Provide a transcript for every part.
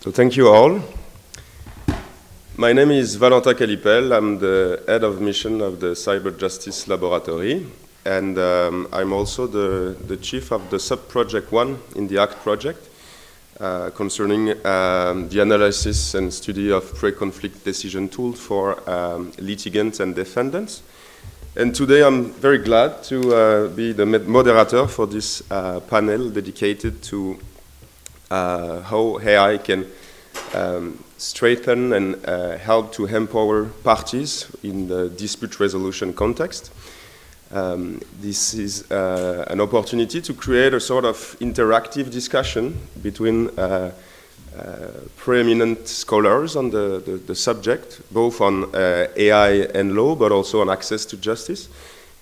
So thank you all. My name is Valentin Callipel. I'm the head of mission of the Cyberjustice Laboratoire, and I'm also the chief of the sub-project 1 in the ACT project concerning the analysis and study of pre-conflict decision tools for litigants and defendants. And today I'm very glad to be the moderator for this panel dedicated to how AI can strengthen and help to empower parties in the dispute resolution context. This is an opportunity to create a sort of interactive discussion between preeminent scholars on the subject, both on AI and law, but also on access to justice,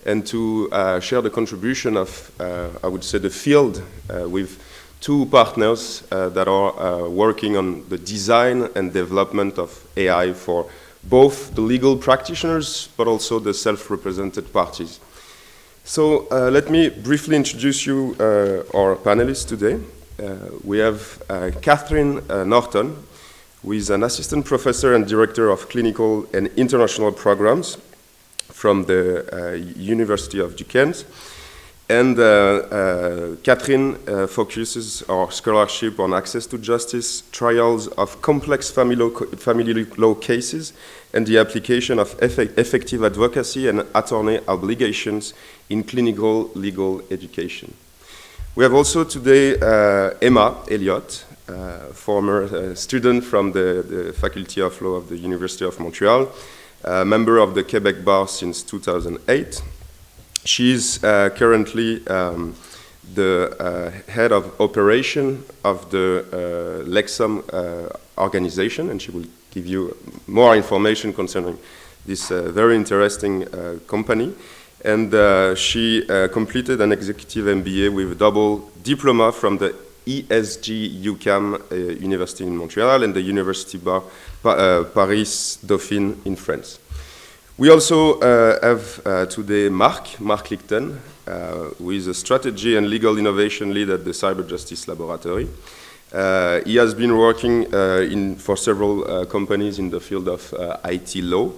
and to share the contribution of, I would say, the field with two partners that are working on the design and development of AI for both the legal practitioners, but also the self-represented parties. So let me briefly introduce you our panelists today. We have Katherine Norton, who is an assistant professor and director of clinical and international programs from the University of Duquesne. And Katherine focuses our scholarship on access to justice, trials of complex family law cases, and the application of effective advocacy and attorney obligations in clinical legal education. We have also today Emma Elliot, former student from the Faculty of Law of the University of Montreal, member of the Quebec Bar since 2008. She is currently the head of operation of the Lexum organization, and she will give you more information concerning this very interesting company. And she completed an executive MBA with a double diploma from the ESG UQAM University in Montreal and the University Paris Dauphine in France. We also have today Mark Likhten, who is a strategy and legal innovation lead at the Cyberjustice Laboratoire. He has been working for several companies in the field of IT law,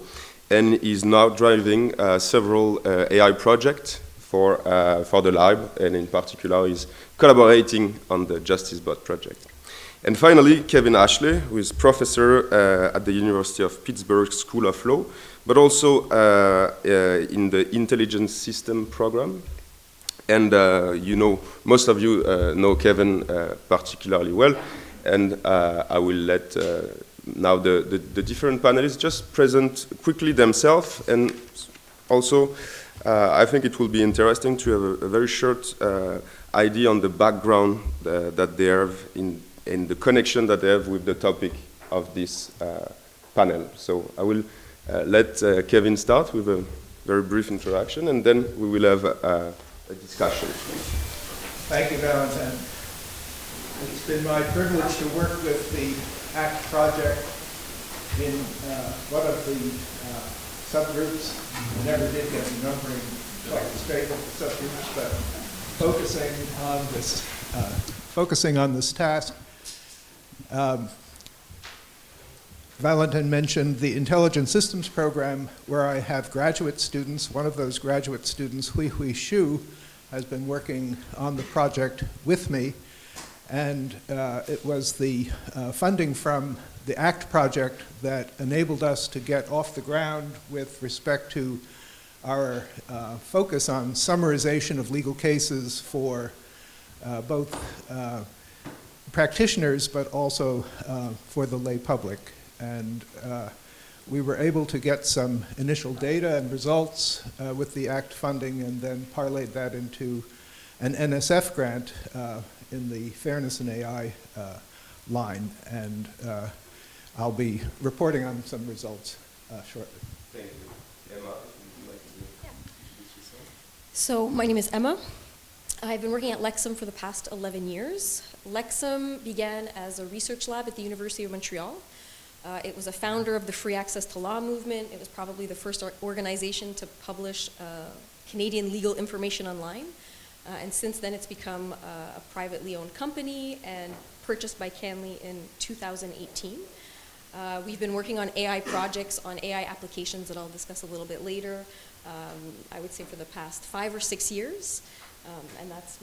and is now driving several AI projects for the lab, and in particular is collaborating on the JusticeBot project. And finally, Kevin Ashley, who is professor at the University of Pittsburgh School of Law, but also in the intelligence system program. And most of you know Kevin particularly well, and I will let now the different panelists just present quickly themselves, and also I think it will be interesting to have a very short idea on the background that they have in the connection that they have with the topic of this panel. So I will let Kevin start with a very brief introduction, and then we will have a discussion. Thank you, Valentin. It's been my privilege to work with the ACT project in one of the subgroups. I never did get the numbering quite straight with the subgroups, but focusing on this task. Valentin mentioned the Intelligent Systems program, where I have graduate students. One of those graduate students, Hui Shu, has been working on the project with me, and it was the funding from the ACT project that enabled us to get off the ground with respect to our focus on summarization of legal cases for both practitioners, but also for the lay public. And we were able to get some initial data and results with the ACT funding, and then parlayed that into an NSF grant in the Fairness in AI line. And I'll be reporting on some results shortly. Thank you. Emma, would you like to introduce yourself? So my name is Emma. I've been working at Lexum for the past 11 years. Lexum began as a research lab at the University of Montreal. It was a founder of the Free Access to Law movement. It was probably the first organization to publish Canadian legal information online. And since then, it's become a privately owned company and purchased by Canley in 2018. We've been working on AI projects, on AI applications that I'll discuss a little bit later, I would say for the past 5 or 6 years. And that's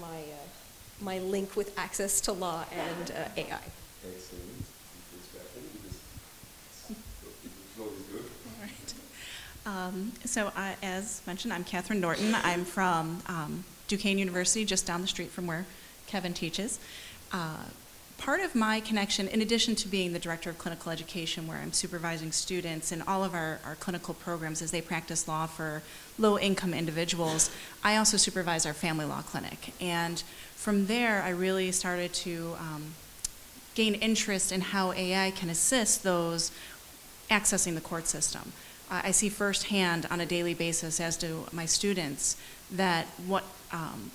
my link with access to law and AI. Excellent. So as mentioned, I'm Katherine Norton. I'm from Duquesne University, just down the street from where Kevin teaches. Part of my connection, in addition to being the director of clinical education, where I'm supervising students in all of our clinical programs as they practice law for low-income individuals, I also supervise our family law clinic. And from there, I really started to gain interest in how AI can assist those accessing the court system. I see firsthand on a daily basis, as do my students, that what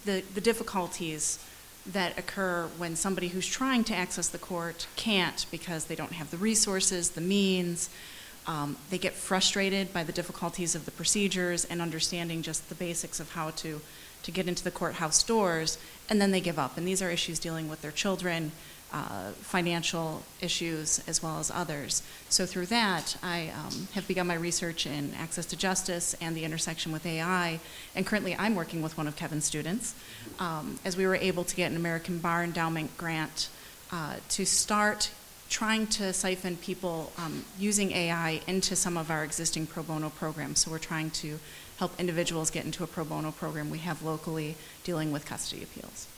the difficulties that occur when somebody who's trying to access the court can't because they don't have the resources, the means. They get frustrated by the difficulties of the procedures and understanding just the basics of how to get into the courthouse doors, and then they give up. And these are issues dealing with their children, financial issues, as well as others. So through that, I have begun my research in access to justice and the intersection with AI, and currently I'm working with one of Kevin's students, as we were able to get an American Bar Endowment grant to start trying to siphon people using AI into some of our existing pro bono programs. So we're trying to help individuals get into a pro bono program we have locally dealing with custody appeals.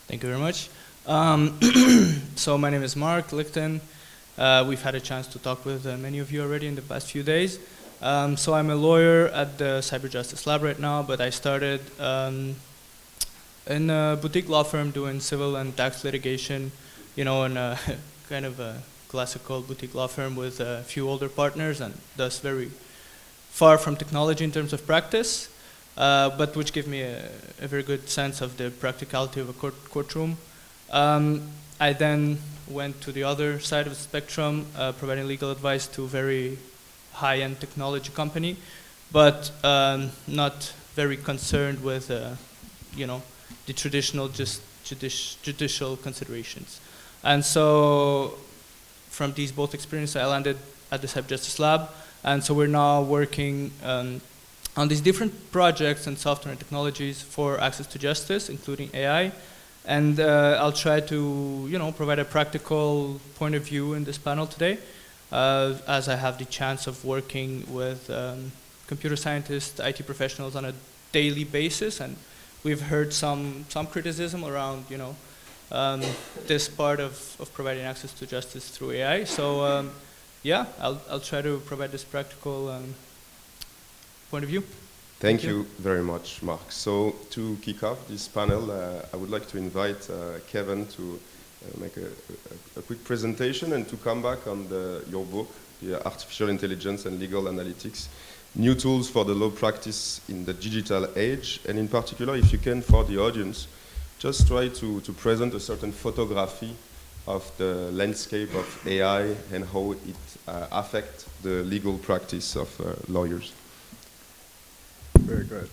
Thank you very much. So my name is Mark Likhten. We've had a chance to talk with many of you already in the past few days. So I'm a lawyer at the Cyberjustice Lab right now, but I started in a boutique law firm doing civil and tax litigation, you know, in a kind of a classical boutique law firm with a few older partners, and thus very far from technology in terms of practice. But which gave me a very good sense of the practicality of a courtroom. I then went to the other side of the spectrum, providing legal advice to a very high-end technology company, but not very concerned with, you know, the traditional judicial considerations. And so from these both experiences, I landed at the Cyberjustice Lab, and so we're now working on these different projects and software and technologies for access to justice, including AI. And I'll try to, you know, provide a practical point of view in this panel today, as I have the chance of working with computer scientists, IT professionals on a daily basis, and we've heard some criticism around, you know, this part of providing access to justice through AI. So yeah, I'll try to provide this practical point of view. Thank you very much, Mark. So to kick off this panel, I would like to invite Kevin to make a quick presentation and to come back on your book, the Artificial Intelligence and Legal Analytics, New Tools for the Law Practice in the Digital Age. And in particular, if you can, for the audience, just try to present a certain photography of the landscape of AI and how it affects the legal practice of lawyers. Very good.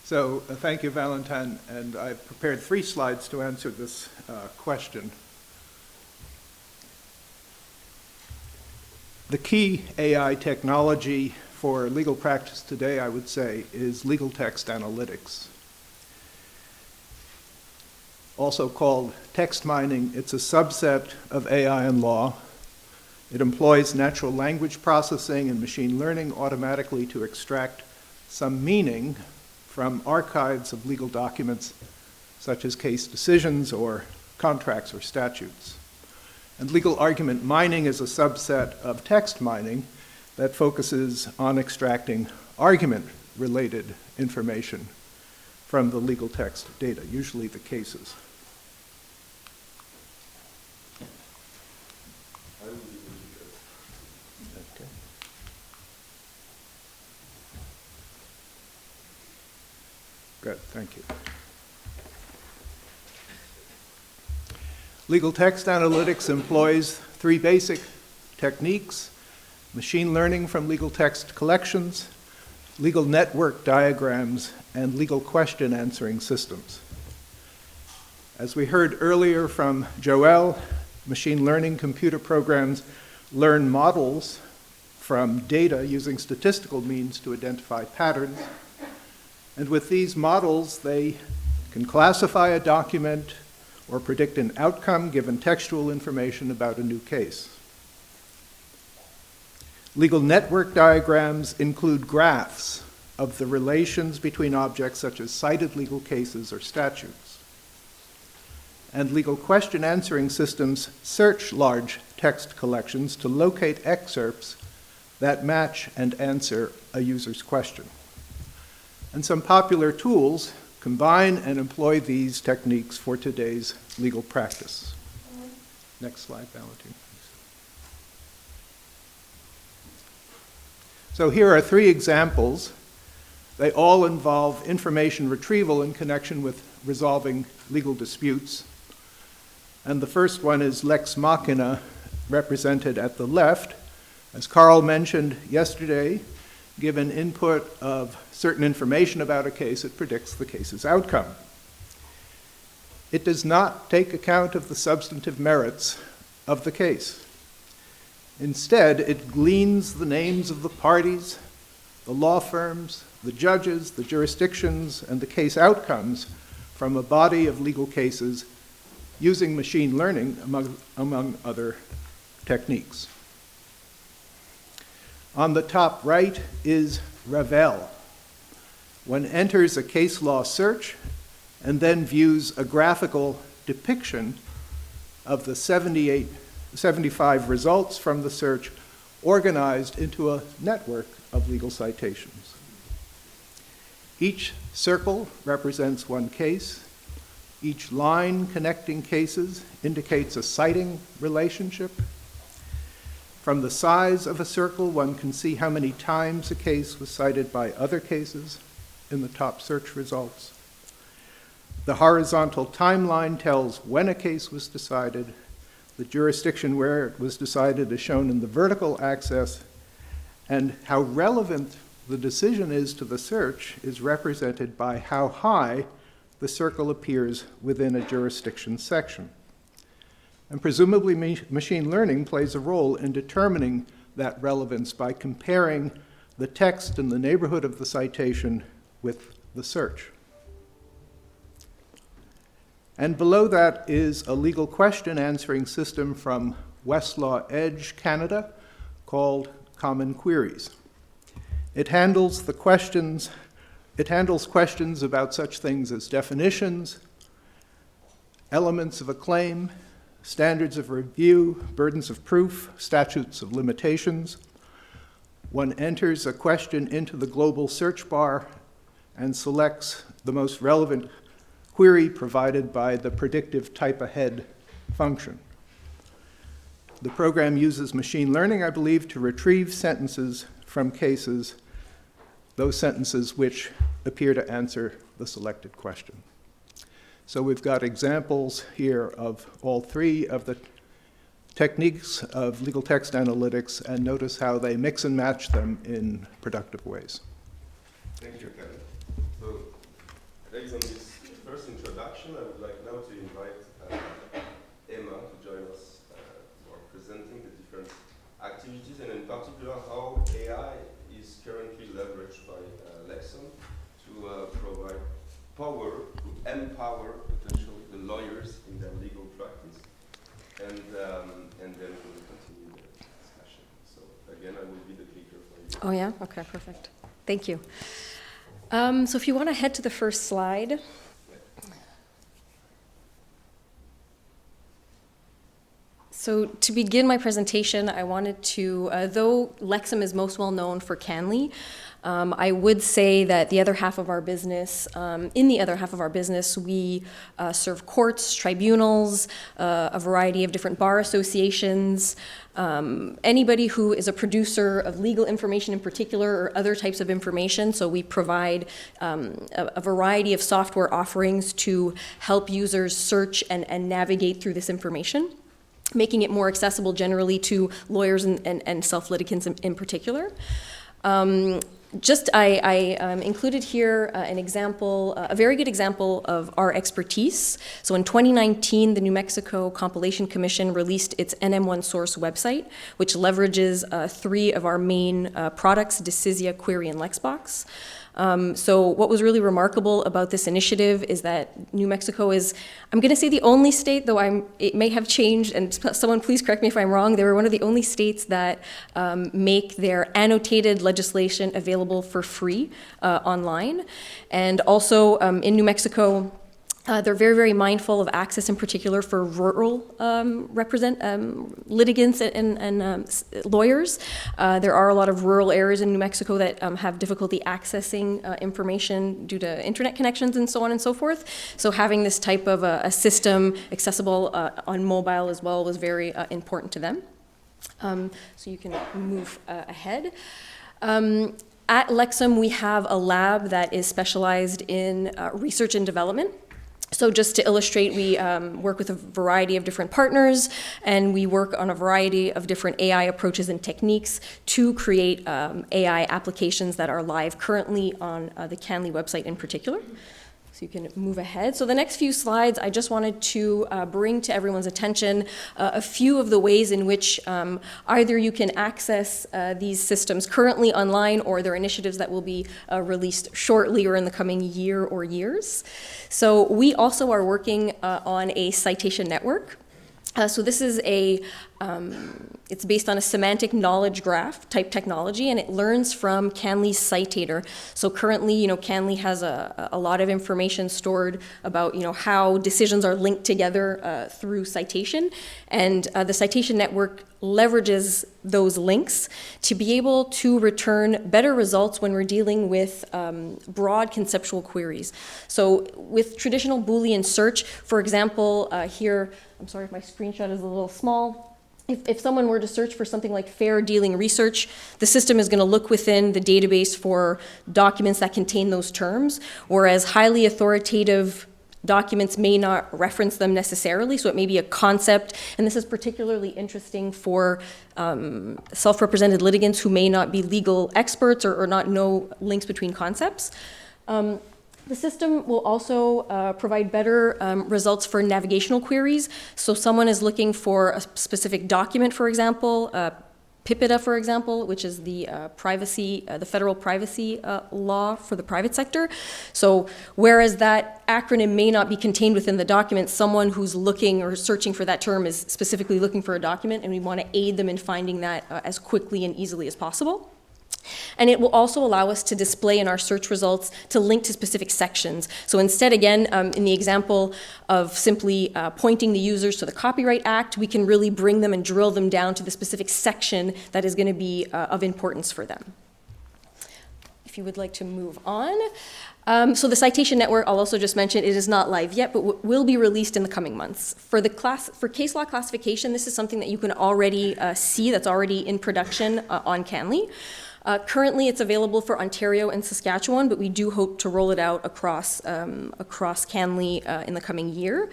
So thank you, Valentin, and I've prepared 3 slides to answer this question. The key AI technology for legal practice today, I would say, is legal text analytics. Also called text mining, it's a subset of AI and law. It employs natural language processing and machine learning automatically to extract some meaning from archives of legal documents, such as case decisions or contracts or statutes. And legal argument mining is a subset of text mining that focuses on extracting argument-related information from the legal text data, usually the cases. Good, thank you. Legal text analytics employs three basic techniques: machine learning from legal text collections, legal network diagrams, and legal question answering systems. As we heard earlier from Joelle, machine learning computer programs learn models from data using statistical means to identify patterns. And with these models, they can classify a document or predict an outcome given textual information about a new case. Legal network diagrams include graphs of the relations between objects such as cited legal cases or statutes. And legal question answering systems search large text collections to locate excerpts that match and answer a user's question. And some popular tools combine and employ these techniques for today's legal practice. Next slide, Valentin. So here are three examples. They all involve information retrieval in connection with resolving legal disputes. And the first one is Lex Machina, represented at the left. As Carl mentioned yesterday, given input of certain information about a case, it predicts the case's outcome. It does not take account of the substantive merits of the case. Instead, it gleans the names of the parties, the law firms, the judges, the jurisdictions, and the case outcomes from a body of legal cases using machine learning, among other techniques. On the top right is Ravel. One enters a case law search and then views a graphical depiction of the 75 results from the search organized into a network of legal citations. Each circle represents one case. Each line connecting cases indicates a citing relationship. From the size of a circle, one can see how many times a case was cited by other cases in the top search results. The horizontal timeline tells when a case was decided. The jurisdiction where it was decided is shown in the vertical axis, and how relevant the decision is to the search is represented by how high the circle appears within a jurisdiction section. And presumably machine learning plays a role in determining that relevance by comparing the text in the neighborhood of the citation with the search. And below that is a legal question answering system from Westlaw Edge, Canada, called Common Queries. It handles questions about such things as definitions, elements of a claim, standards of review, burdens of proof, statutes of limitations. One enters a question into the global search bar and selects the most relevant query provided by the predictive type ahead function. The program uses machine learning, I believe, to retrieve sentences from cases, those sentences which appear to answer the selected question. So we've got examples here of all three of the techniques of legal text analytics, and notice how they mix and match them in productive ways. Thank you, Kevin. So, based on this first introduction, I would like now to invite Emma to join us for presenting the different activities, and in particular how AI is currently leveraged by Lexum to provide power, to empower potentially the lawyers in their legal practice, and then we will continue the discussion. So again, I will be the clicker for you. Oh yeah? Okay, perfect. Thank you. So if you want to head to the first slide. So to begin my presentation, I wanted to, though Lexum is most well known for CANLI, I would say that the other half of our business, in the other half of our business, we serve courts, tribunals, a variety of different bar associations, anybody who is a producer of legal information in particular or other types of information. So we provide a variety of software offerings to help users search and navigate through this information, making it more accessible generally to lawyers and self-litigants in particular. I included here an example, a very good example of our expertise. So in 2019, the New Mexico Compilation Commission released its NM1 source website, which leverages 3 of our main products, Decisia, Query, and Lexbox. So what was really remarkable about this initiative is that New Mexico is, I'm going to say the only state, though it may have changed, and someone please correct me if I'm wrong, they were one of the only states that make their annotated legislation available for free online. And also in New Mexico, they're very, very mindful of access, in particular for rural litigants and lawyers. There are a lot of rural areas in New Mexico that have difficulty accessing information due to internet connections and so on and so forth. So having this type of a system accessible on mobile as well was very important to them. So you can move ahead. At Lexum, we have a lab that is specialized in research and development. So just to illustrate, we work with a variety of different partners, and we work on a variety of different AI approaches and techniques to create AI applications that are live currently on the CANLI website in particular. So you can move ahead. So the next few slides, I just wanted to bring to everyone's attention a few of the ways in which either you can access these systems currently online, or they're initiatives that will be released shortly or in the coming year or years. So we also are working on a citation network. So this is it's based on a semantic knowledge graph type technology, and it learns from CANLI's citator. So currently, CANLI has a lot of information stored about, how decisions are linked together through citation, and the citation network leverages those links to be able to return better results when we're dealing with broad conceptual queries. So with traditional Boolean search, for example, here, I'm sorry if my screenshot is a little small. If someone were to search for something like fair dealing research, the system is going to look within the database for documents that contain those terms, whereas highly authoritative documents may not reference them necessarily, so it may be a concept, and this is particularly interesting for self-represented litigants who may not be legal experts or not know links between concepts. The system will also provide better results for navigational queries. So someone is looking for a specific document, for example, PIPEDA, for example, which is the the federal privacy law for the private sector. So whereas that acronym may not be contained within the document, someone who's looking or searching for that term is specifically looking for a document, and we want to aid them in finding that as quickly and easily as possible. And it will also allow us to display in our search results to link to specific sections. So instead, again, in the example of simply pointing the users to the Copyright Act, we can really bring them and drill them down to the specific section that is going to be of importance for them. If you would like to move on. So the citation network, I'll also just mention, it is not live yet, but will be released in the coming months. For case law classification, this is something that you can already see that's already in production on CANLI. Currently, it's available for Ontario and Saskatchewan, but we do hope to roll it out across CANLI in the coming year.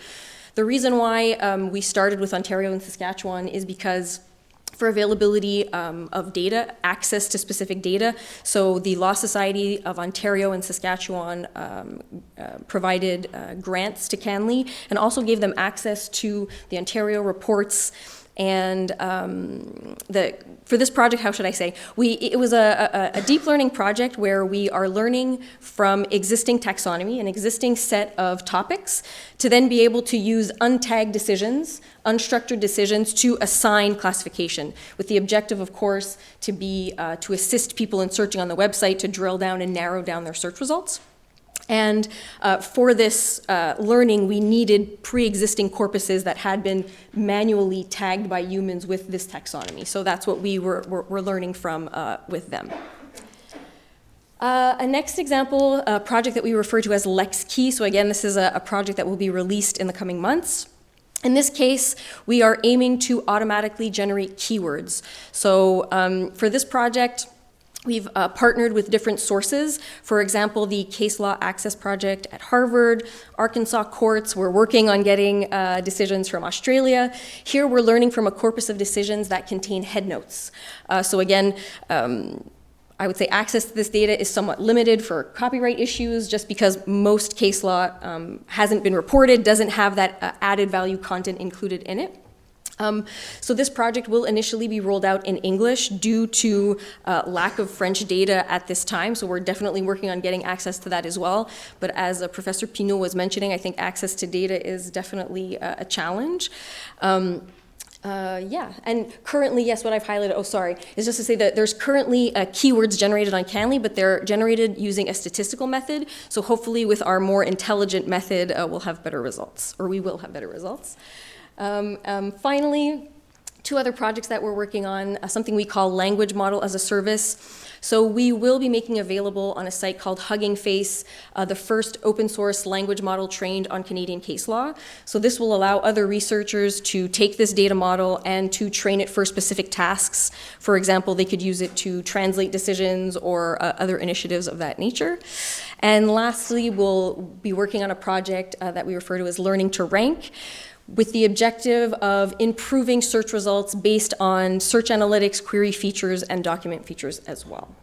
The reason why we started with Ontario and Saskatchewan is because for availability of data, access to specific data. So the Law Society of Ontario and Saskatchewan provided grants to CANLI and also gave them access to the Ontario reports. And for this project, how should I say, it was a deep learning project where we are learning from existing taxonomy, an existing set of topics, to then be able to use untagged decisions, unstructured decisions to assign classification, with the objective, of course, to be to assist people in searching on the website to drill down and narrow down their search results. And for this learning, we needed pre-existing corpuses that had been manually tagged by humans with this taxonomy. So that's what we were learning from with them. A next example, a project that we refer to as LexKey. So again, this is a project that will be released in the coming months. In this case, we are aiming to automatically generate keywords. So for this project, we've partnered with different sources. For example, the Case Law Access Project at Harvard, Arkansas courts. We're working on getting decisions from Australia. Here we're learning from a corpus of decisions that contain headnotes. So again, I would say access to this data is somewhat limited for copyright issues just because most case law hasn't been reported, doesn't have that added value content included in it. So this project will initially be rolled out in English due to lack of French data at this time, so we're definitely working on getting access to that as well. But as Professor Pinault was mentioning, I think access to data is definitely a challenge. Yeah, and currently, yes, what I've highlighted, is just to say that there's currently keywords generated on Canly, but they're generated using a statistical method. So hopefully with our more intelligent method, we'll have better results, or we will have better results. Finally, two other projects that we're working on, something we call language model as a service. So we will be making available on a site called Hugging Face the first open source language model trained on Canadian case law. So this will allow other researchers to take this data model and to train it for specific tasks. For example, they could use it to translate decisions or other initiatives of that nature. And lastly, we'll be working on a project that we refer to as Learning to Rank, with the objective of improving search results based on search analytics, query features, and document features as well.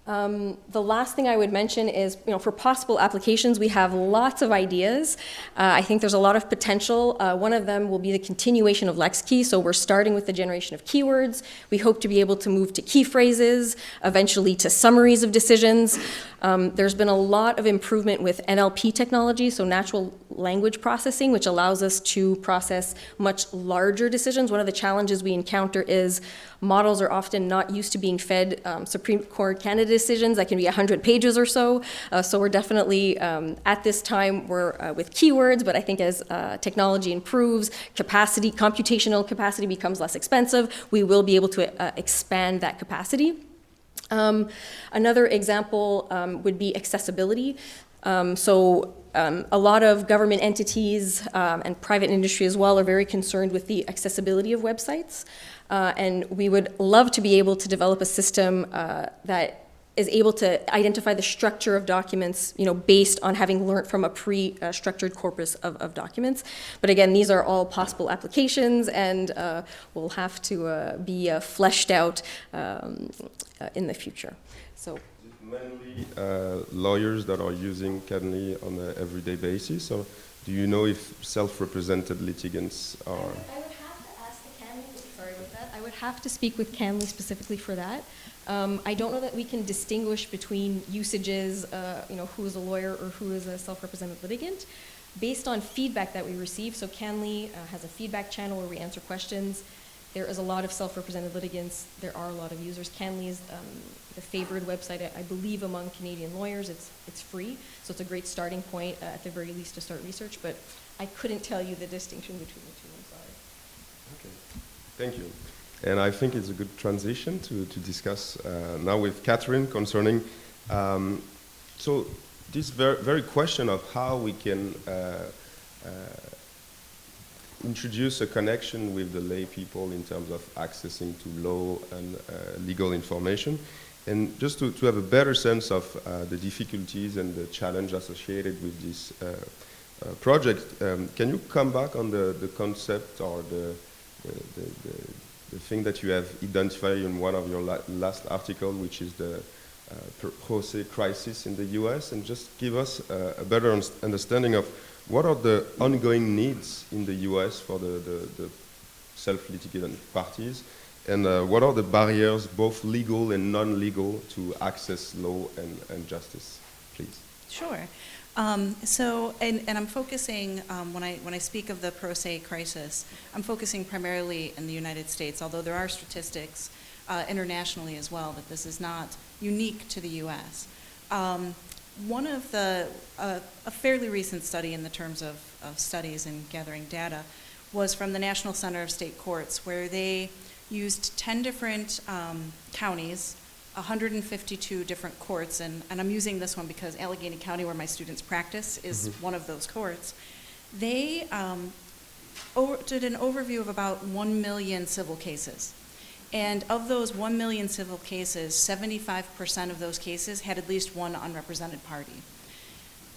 The last thing I would mention is, for possible applications, we have lots of ideas. I think there's a lot of potential. One of them will be the continuation of LexKey. So we're starting with the generation of keywords. We hope to be able to move to key phrases, eventually to summaries of decisions. There's been a lot of improvement with NLP technology, so natural language processing, which allows us to process much larger decisions. One of the challenges we encounter is models are often not used to being fed Supreme Court candidate decisions that can be 100 pages or so. So we're definitely, at this time, we're with keywords, but I think as technology improves, computational capacity becomes less expensive, we will be able to expand that capacity. Another example would be accessibility. A lot of government entities and private industry as well are very concerned with the accessibility of websites. And we would love to be able to develop a system that is able to identify the structure of documents, based on having learned from a pre-structured corpus of documents. But again, these are all possible applications and will have to be fleshed out in the future. So. Mainly lawyers that are using Canly on an everyday basis, or do you know if self-represented litigants are? I would have to ask the Canly, sorry about that. I would have to speak with Canly specifically for that. I don't know that we can distinguish between usages, who is a lawyer or who is a self-represented litigant. Based on feedback that we receive, so Canly has a feedback channel where we answer questions. There is a lot of self-represented litigants. There are a lot of users. Canly is the favored website, I believe, among Canadian lawyers. It's free, so it's a great starting point, at the very least, to start research. But I couldn't tell you the distinction between the two. I'm sorry. Okay, thank you. And I think it's a good transition to discuss now with Katherine concerning so this very question of how we can introduce a connection with the lay people in terms of accessing to law and legal information. And just to have a better sense of the difficulties and the challenge associated with this project, can you come back on the concept or the thing that you have identified in one of your last article, which is the pro se crisis in the US, and just give us a better understanding of what are the ongoing needs in the US for the self-litigant parties, and what are the barriers, both legal and non-legal, to access law and justice, please? Sure. And I'm focusing, when I speak of the pro se crisis, I'm focusing primarily in the United States, although there are statistics internationally as well that this is not unique to the US. One of the, a fairly recent study in the terms of studies and gathering data was from the National Center of State Courts, where they used 10 different counties, 152 different courts, and I'm using this one because Allegheny County, where my students practice, is one of those courts. They did an overview of about 1 million civil cases. And of those 1 million civil cases, 75% of those cases had at least one unrepresented party.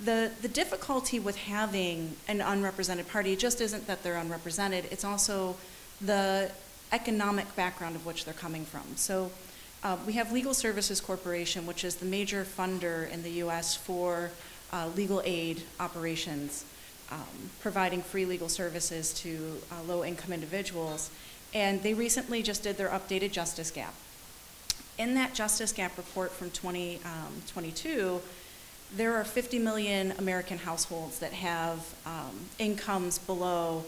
The difficulty with having an unrepresented party just isn't that they're unrepresented, it's also the economic background of which they're coming from. So we have Legal Services Corporation, which is the major funder in the US for legal aid operations, providing free legal services to low-income individuals. And they recently just did their updated Justice Gap. In that Justice Gap report from 2022, there are 50 million American households that have incomes below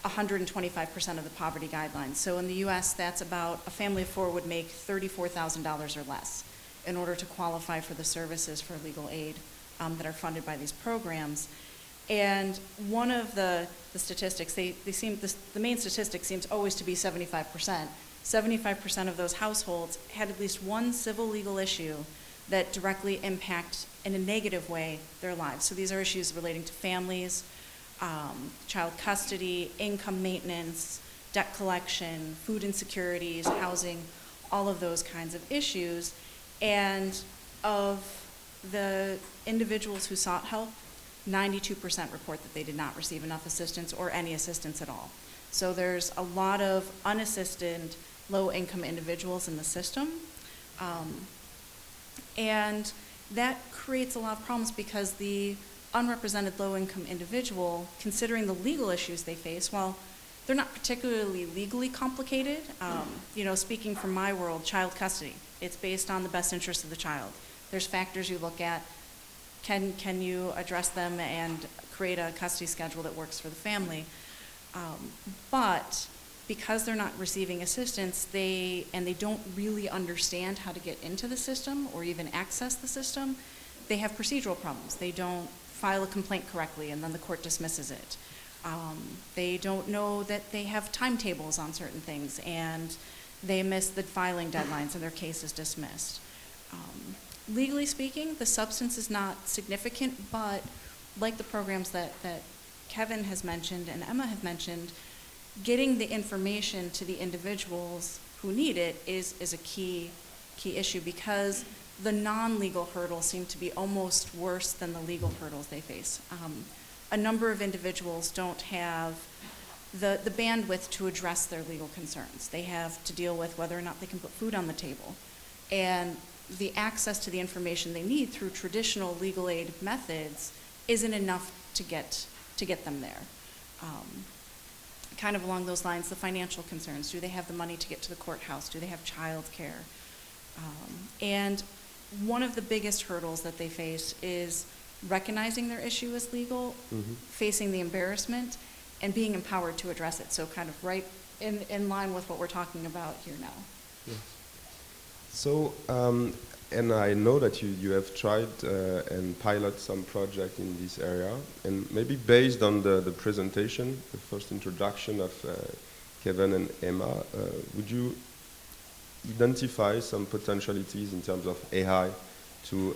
125% of the poverty guidelines. So in the US, that's about, a family of four would make $34,000 or less in order to qualify for the services for legal aid that are funded by these programs. And one of the statistics, the main statistic seems always to be 75%. 75% of those households had at least one civil legal issue that directly impact in a negative way their lives. So these are issues relating to families, child custody, income maintenance, debt collection, food insecurities, housing, all of those kinds of issues. And of the individuals who sought help, 92% report that they did not receive enough assistance or any assistance at all. So there's a lot of unassisted, low-income individuals in the system. And that creates a lot of problems because the unrepresented low-income individual, considering the legal issues they face, while they're not particularly legally complicated, you know, speaking from my world, child custody, it's based on the best interest of the child. There's factors you look at. Can you address them and create a custody schedule that works for the family? But because they're not receiving assistance, they don't really understand how to get into the system or even access the system, they have procedural problems. They don't file a complaint correctly and then the court dismisses it. They don't know that they have timetables on certain things and they miss the filing deadlines and their case is dismissed. Legally speaking, the substance is not significant, but like the programs that Kevin has mentioned and Emma have mentioned, getting the information to the individuals who need it is a key issue because the non-legal hurdles seem to be almost worse than the legal hurdles they face. A number of individuals don't have the bandwidth to address their legal concerns. They have to deal with whether or not they can put food on the table. And the access to the information they need through traditional legal aid methods isn't enough to get them there. Kind of along those lines, the financial concerns. Do they have the money to get to the courthouse? Do they have child care? And one of the biggest hurdles that they face is recognizing their issue as legal, facing the embarrassment, and being empowered to address it. So kind of right in line with what we're talking about here now. Yes. So, and I know that you have tried and pilot some project in this area, and maybe based on the presentation, the first introduction of Kevin and Emma, would you identify some potentialities in terms of AI to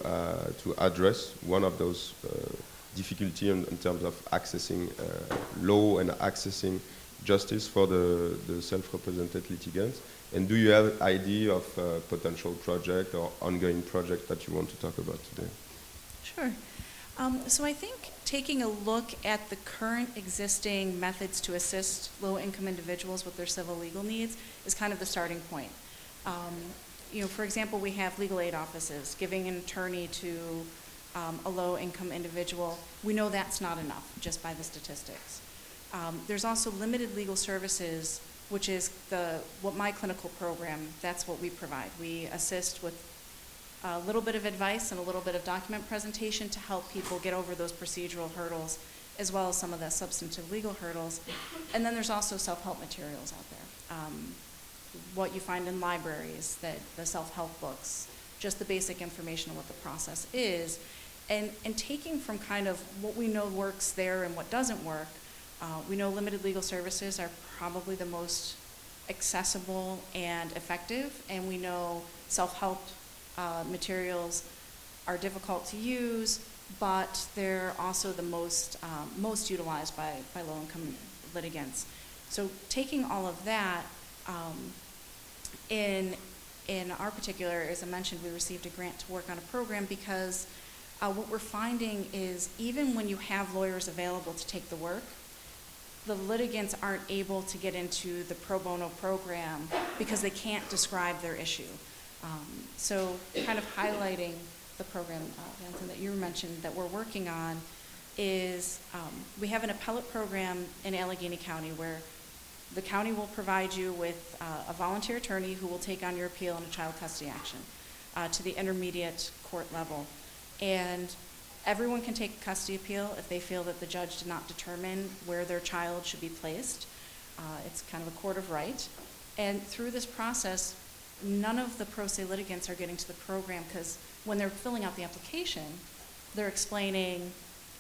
address one of those difficulties in terms of accessing law and accessing justice for the self-represented litigants? And do you have an idea of a potential project or ongoing project that you want to talk about today? Sure. So I think taking a look at the current existing methods to assist low-income individuals with their civil legal needs is kind of the starting point. You know, for example, we have legal aid offices giving an attorney to a low-income individual. We know that's not enough just by the statistics. There's also limited legal services, which is what my clinical program, that's what we provide. We assist with a little bit of advice and a little bit of document presentation to help people get over those procedural hurdles as well as some of the substantive legal hurdles. And then there's also self-help materials out there. What you find in libraries, the self-help books, just the basic information of what the process is. And taking from kind of what we know works there and what doesn't work, we know limited legal services are probably the most accessible and effective, and we know self-help materials are difficult to use, but they're also the most utilized by low-income litigants. So taking all of that, in our particular, as I mentioned, we received a grant to work on a program because what we're finding is even when you have lawyers available to take the work, the litigants aren't able to get into the pro bono program because they can't describe their issue. So kind of highlighting the program, Valentin, that you mentioned that we're working on is we have an appellate program in Allegheny County where the county will provide you with a volunteer attorney who will take on your appeal in a child custody action to the intermediate court level. And everyone can take a custody appeal if they feel that the judge did not determine where their child should be placed. It's kind of a court of right. And through this process, none of the pro se litigants are getting to the program because when they're filling out the application, they're explaining,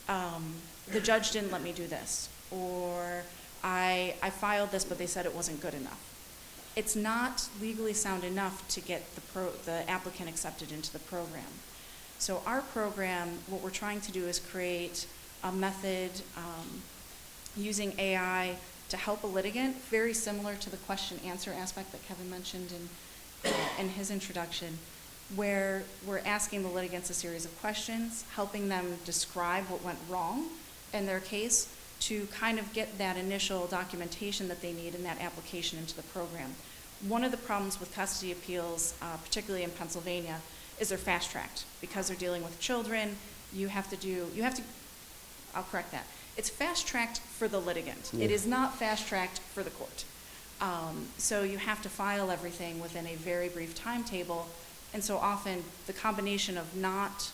the judge didn't let me do this, or I filed this, but they said it wasn't good enough. It's not legally sound enough to get the applicant accepted into the program. So our program, what we're trying to do is create a method using AI to help a litigant, very similar to the question-answer aspect that Kevin mentioned in his introduction, where we're asking the litigants a series of questions, helping them describe what went wrong in their case to kind of get that initial documentation that they need in that application into the program. One of the problems with custody appeals, particularly in Pennsylvania, is they're fast-tracked. Because they're dealing with children, I'll correct that. It's fast-tracked for the litigant. Yeah. It is not fast-tracked for the court. So you have to file everything within a very brief timetable, and so often the combination of not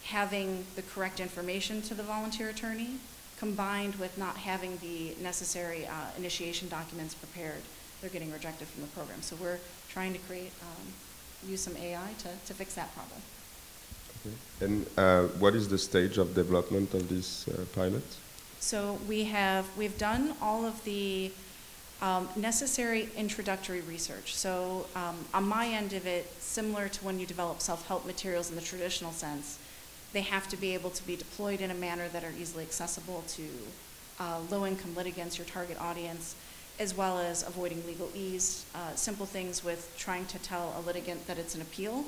having the correct information to the volunteer attorney combined with not having the necessary initiation documents prepared, they're getting rejected from the program. So we're trying to use some AI to fix that problem. Okay. And what is the stage of development of this pilot? So we've done all of the necessary introductory research. So on my end of it, similar to when you develop self-help materials in the traditional sense, they have to be able to be deployed in a manner that are easily accessible to low-income litigants, your target audience, as well as avoiding legal ease. Simple things with trying to tell a litigant that it's an appeal.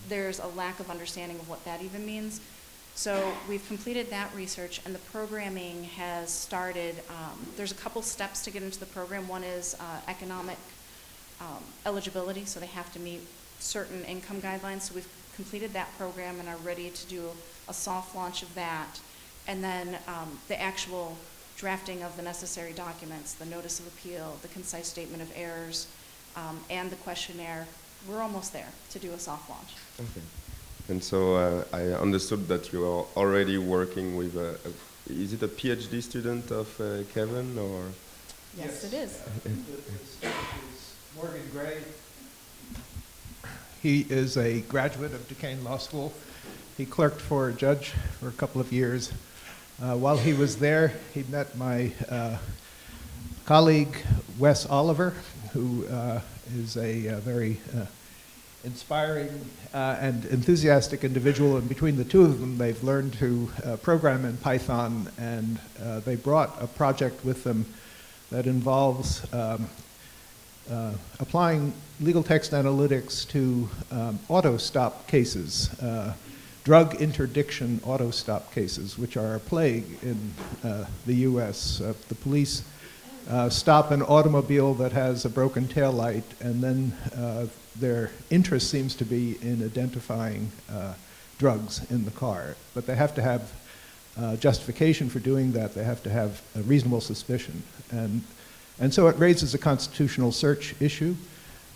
There's a lack of understanding of what that even means. So we've completed that research, and the programming has started. There's a couple steps to get into the program. One is economic eligibility, so they have to meet certain income guidelines. So we've completed that program and are ready to do a soft launch of that. And then the actual drafting of the necessary documents, the notice of appeal, the concise statement of errors, and the questionnaire, we're almost there to do a soft launch. Okay. And so I understood that you are already working with is it a PhD student of Kevin, or? Yes, it is. The student is Morgan Gray. He is a graduate of Duquesne Law School. He clerked for a judge for a couple of years. While he was there, he met my colleague, Wes Oliver, who is a very inspiring and enthusiastic individual, and between the two of them, they've learned to program in Python, and they brought a project with them that involves applying legal text analytics to auto-stop cases, drug interdiction auto-stop cases, which are a plague in the US. The police stop an automobile that has a broken taillight, and then their interest seems to be in identifying drugs in the car. But they have to have justification for doing that. They have to have a reasonable suspicion. And so it raises a constitutional search issue.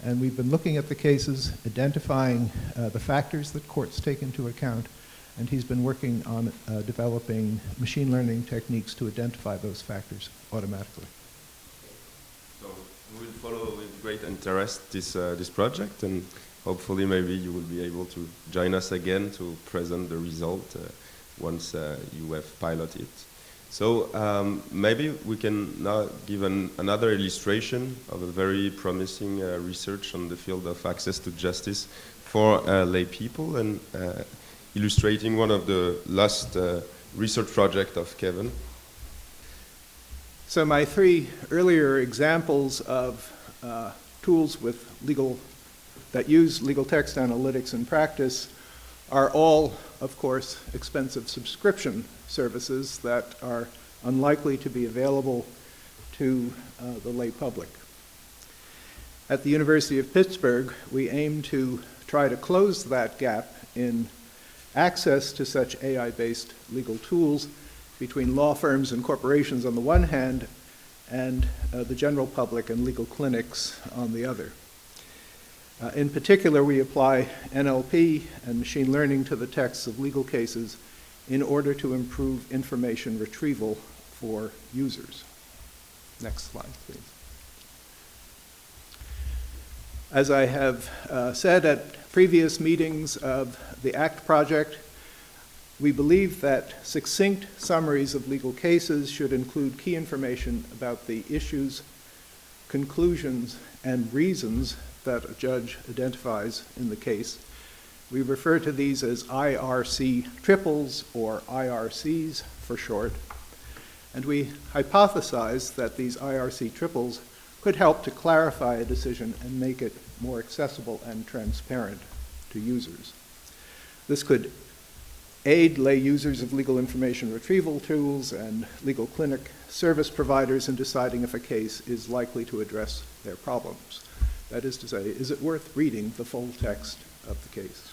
And we've been looking at the cases, identifying the factors that courts take into account, and he's been working on developing machine learning techniques to identify those factors automatically. So we will follow with great interest this project, and hopefully maybe you will be able to join us again to present the result once you have piloted. So maybe we can now give another illustration of a very promising research on the field of access to justice for lay people, and illustrating one of the last research project of Kevin. So my three earlier examples of tools with that use legal text analytics in practice are all, of course, expensive subscription services that are unlikely to be available to the lay public. At the University of Pittsburgh, we aim to try to close that gap in access to such AI-based legal tools between law firms and corporations on the one hand, and the general public and legal clinics on the other. In particular, we apply NLP and machine learning to the texts of legal cases in order to improve information retrieval for users. Next slide, please. As I have said at previous meetings of the ACT project, we believe that succinct summaries of legal cases should include key information about the issues, conclusions, and reasons that a judge identifies in the case. We refer to these as IRC triples, or IRCs for short, and we hypothesize that these IRC triples could help to clarify a decision and make it more accessible and transparent to users. This could aid lay users of legal information retrieval tools and legal clinic service providers in deciding if a case is likely to address their problems. That is to say, is it worth reading the full text of the case?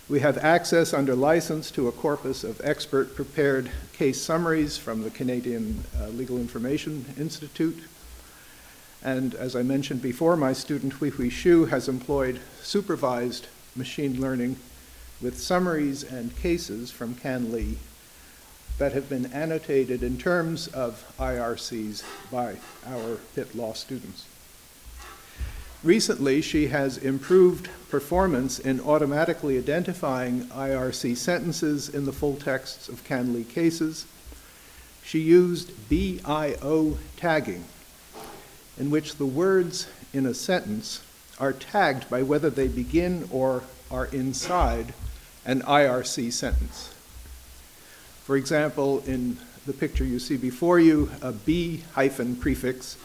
We have access under license to a corpus of expert-prepared case summaries from the Canadian Legal Information Institute. And as I mentioned before, my student Hui Shu has employed supervised machine learning with summaries and cases from CanLII that have been annotated in terms of IRCs by our Pitt Law students. Recently, she has improved performance in automatically identifying IRC sentences in the full texts of CanLII cases. She used BIO tagging, in which the words in a sentence are tagged by whether they begin or are inside an IRC sentence. For example, in the picture you see before you, a B hyphen prefix,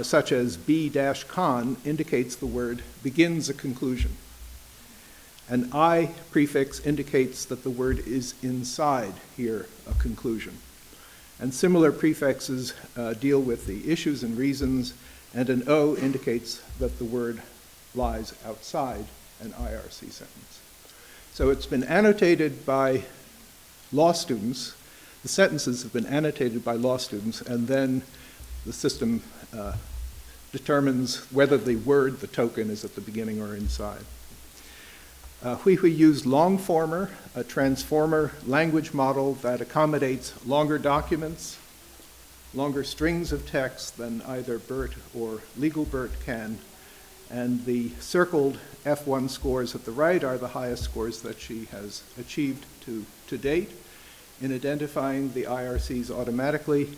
such as B-con, indicates the word begins a conclusion. An I prefix indicates that the word is inside here a conclusion. And similar prefixes deal with the issues and reasons, and an O indicates that the word lies outside an IRC sentence. So it's been annotated by law students. The sentences have been annotated by law students, and then the system determines whether the word, the token, is at the beginning or inside. Hui used Longformer, a transformer language model that accommodates longer documents, longer strings of text than either BERT or LegalBERT can, and the circled F1 scores at the right are the highest scores that she has achieved to date in identifying the IRCs automatically,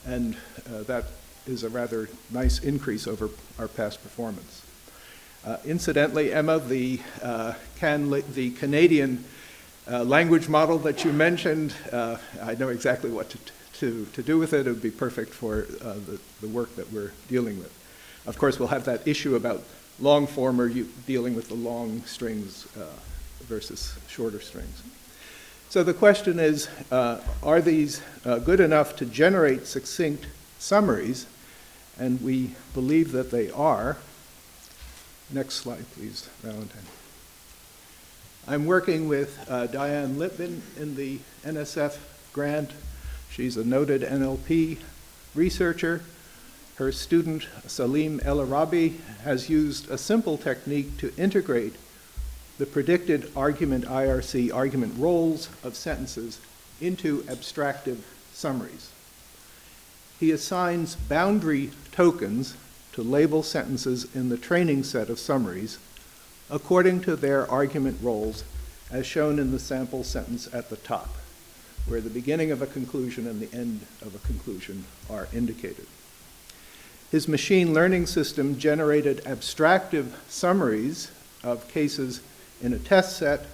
and that is a rather nice increase over our past performance. Incidentally, Emma, the Canadian language model that you mentioned, I know exactly what to do with it. It would be perfect for the work that we're dealing with. Of course, we'll have that issue about long form or dealing with the long strings versus shorter strings. So the question is, are these good enough to generate succinct summaries? And we believe that they are. Next slide, please, Valentin. I'm working with Diane Lippman in the NSF grant. She's a noted NLP researcher. Her student, Salim El Arabi, has used a simple technique to integrate the predicted argument IRC argument roles of sentences into abstractive summaries. He assigns boundary tokens to label sentences in the training set of summaries according to their argument roles as shown in the sample sentence at the top, where the beginning of a conclusion and the end of a conclusion are indicated. His machine learning system generated abstractive summaries of cases in a test set,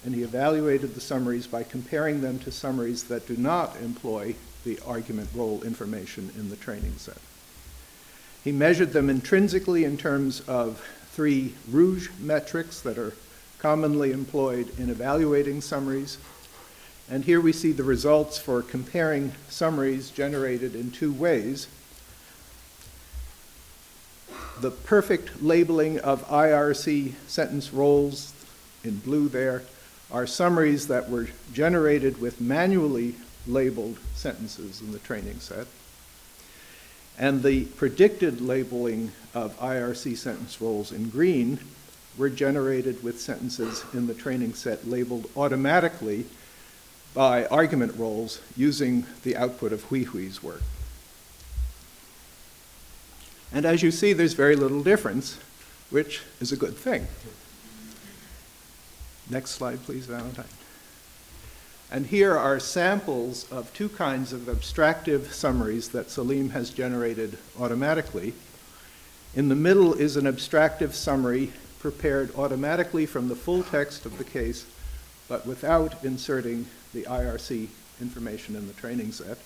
and he evaluated the summaries by comparing them to summaries that do not employ the argument role information in the training set. He measured them intrinsically in terms of 3 rouge metrics that are commonly employed in evaluating summaries. And here we see the results for comparing summaries generated in 2 ways. The perfect labeling of IRC sentence roles, in blue there, are summaries that were generated with manually labeled sentences in the training set. And the predicted labeling of IRC sentence roles in green were generated with sentences in the training set labeled automatically by argument roles using the output of Hui-Hui's work. And as you see, there's very little difference, which is a good thing. Next slide, please, Valentin. And here are samples of 2 kinds of abstractive summaries that Salim has generated automatically. In the middle is an abstractive summary prepared automatically from the full text of the case, but without inserting the IRC information in the training set.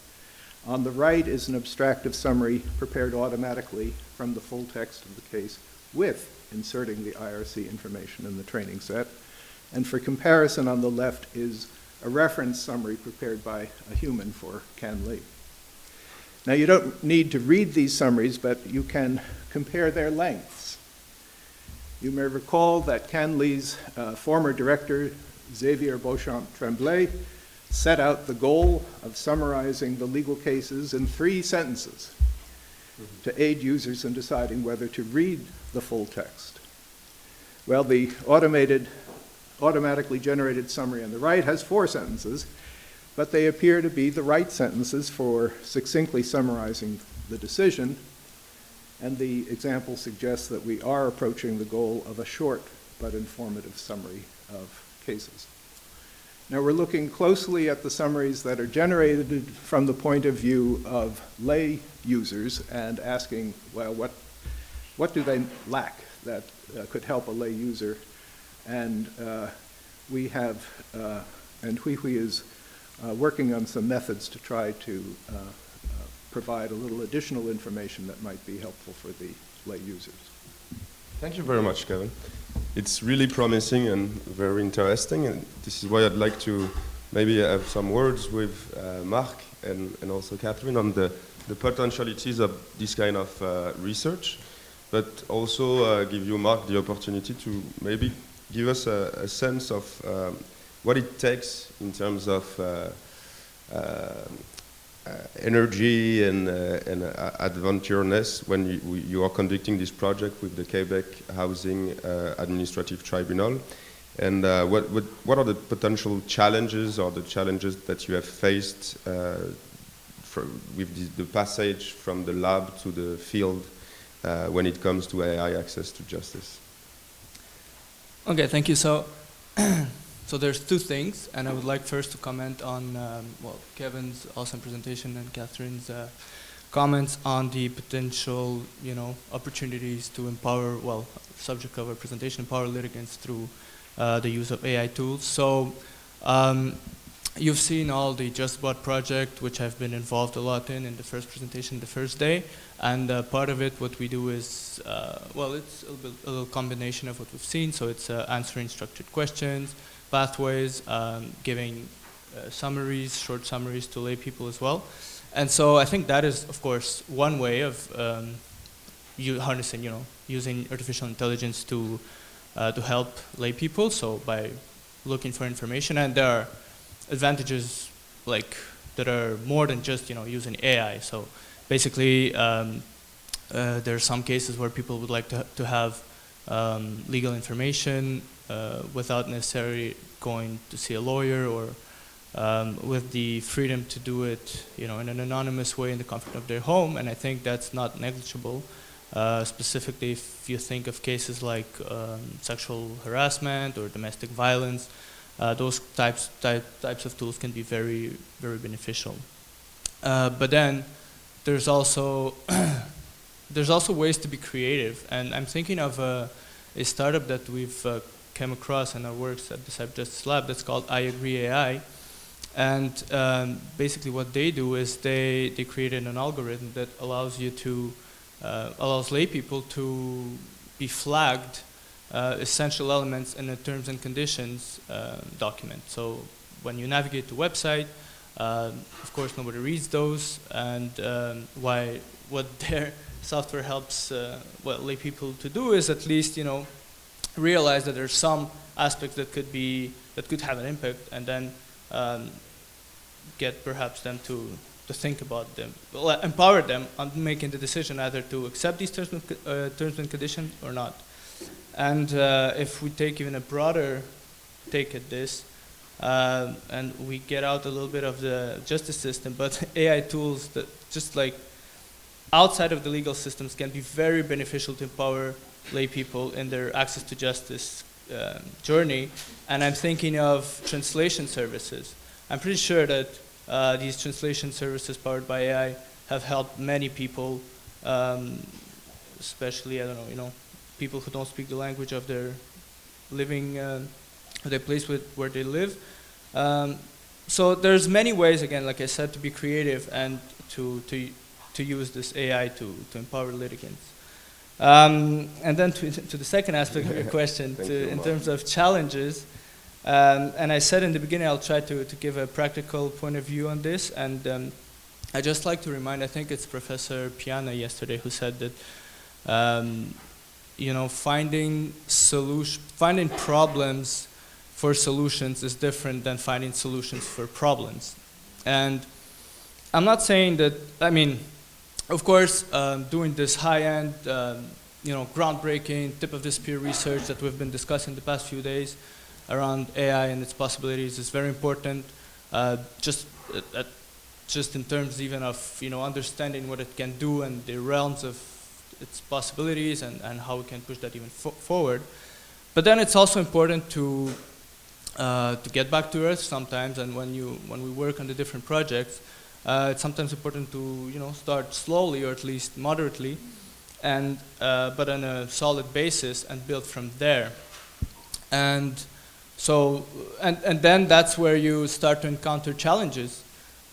On the right is an abstractive summary prepared automatically from the full text of the case with inserting the IRC information in the training set. And for comparison, on the left is a reference summary prepared by a human for Can Li. Now, you don't need to read these summaries, but you can compare their lengths. You may recall that Can Li's former director, Xavier Beauchamp-Tremblay, set out the goal of summarizing the legal cases in 3 sentences to aid users in deciding whether to read the full text. Well, the automatically generated summary on the right has 4 sentences, but they appear to be the right sentences for succinctly summarizing the decision, and the example suggests that we are approaching the goal of a short but informative summary of cases. Now, we're looking closely at the summaries that are generated from the point of view of lay users and asking, well, what do they lack that could help a lay user? And we have, and Hui-Hui is working on some methods to try to provide a little additional information that might be helpful for the lay users. Thank you very much, Kevin. It's really promising and very interesting, and this is why I'd like to maybe have some words with Mark and also Katherine on the potentialities of this kind of research, but also give you, Mark, the opportunity to maybe give us a sense of what it takes in terms of energy and adventureness when you are conducting this project with the Quebec Housing Administrative Tribunal, and what are the potential challenges or the challenges that you have faced with the passage from the lab to the field when it comes to AI access to justice? Okay, thank you. So, so there's 2 things, and I would like first to comment on well, Kevin's awesome presentation and Katherine's comments on the potential, opportunities to empower, well, subject of our presentation, empower litigants through the use of AI tools. So, you've seen all the JustBot project, which I've been involved a lot in the first presentation, the first day. And part of it, what we do is, well, it's a little combination of what we've seen. So it's answering structured questions, pathways, giving summaries, short summaries to lay people as well. And so I think that is, of course, one way of harnessing, using artificial intelligence to help lay people. So by looking for information, and there are advantages that are more than just using AI. So basically, there are some cases where people would like to have legal information without necessarily going to see a lawyer, or with the freedom to do it in an anonymous way in the comfort of their home. And I think that's not negligible. Specifically, if you think of cases like sexual harassment or domestic violence, those types of tools can be very, very beneficial. But then there's also ways to be creative, and I'm thinking of a startup that we've come across in our works at the Cyberjustice Lab that's called I Agree AI. And basically what they do is they created an algorithm that allows you to, allows lay people to be flagged essential elements in a terms and conditions document. So when you navigate the website, of course nobody reads those, and what their software helps lay people to do is at least, realize that there's some aspects that could have an impact, and then get perhaps them to think about them, empower them on making the decision either to accept these terms and conditions or not. And if we take even a broader take at this, and we get out a little bit of the justice system, but AI tools that just like outside of the legal systems can be very beneficial to empower lay people in their access to justice journey. And I'm thinking of translation services. I'm pretty sure that these translation services powered by AI have helped many people, especially, I don't know, people who don't speak the language of their living, their place where they live. So there's many ways, again, like I said, to be creative and to use this AI to empower litigants. And then to the second aspect of your question, in terms of challenges, and I said in the beginning I'll try to give a practical point of view on this, and I just like to remind, I think it's Professor Piana yesterday who said that finding problems for solutions is different than finding solutions for problems. And I'm not saying that, of course, doing this high-end, groundbreaking, tip-of-the-spear research that we've been discussing the past few days around AI and its possibilities is very important. Just in terms even of understanding what it can do and the realms of its possibilities and how we can push that even forward. But then it's also important to get back to earth sometimes, and when we work on the different projects, it's sometimes important to start slowly or at least moderately, and but on a solid basis and build from there. And so and then that's where you start to encounter challenges.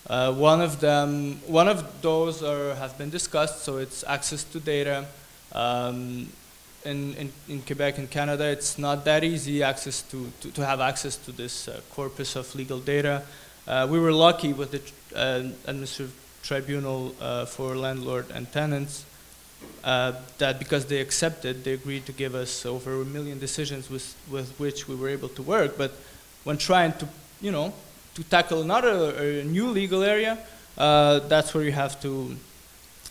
One of those have been discussed. So it's access to data. In Quebec and Canada, it's not that easy to have access to this corpus of legal data. We were lucky with the administrative tribunal for landlord and tenants that because they accepted, they agreed to give us over 1 million decisions with which we were able to work. But when trying to tackle a new legal area, that's where you have to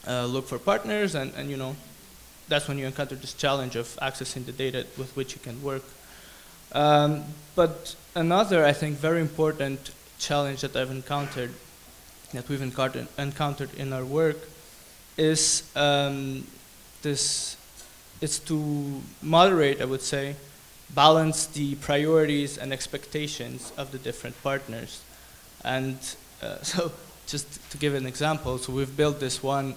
look for partners, and that's when you encounter this challenge of accessing the data with which you can work. But another, I think, very important challenge that we've encountered in our work is it's to moderate, I would say, balance the priorities and expectations of the different partners. And so just to give an example, so we've built this one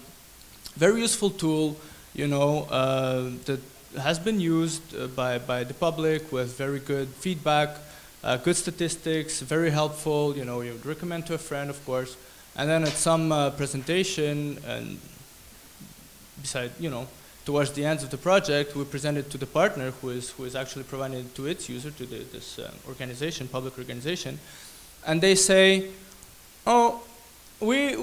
very useful tool, that has been used by the public with very good feedback, good statistics, very helpful. You would recommend to a friend, of course. And then at some presentation, and beside, towards the end of the project, we present it to the partner who is actually providing it to its user, to this organization, public organization, and they say, "Oh, we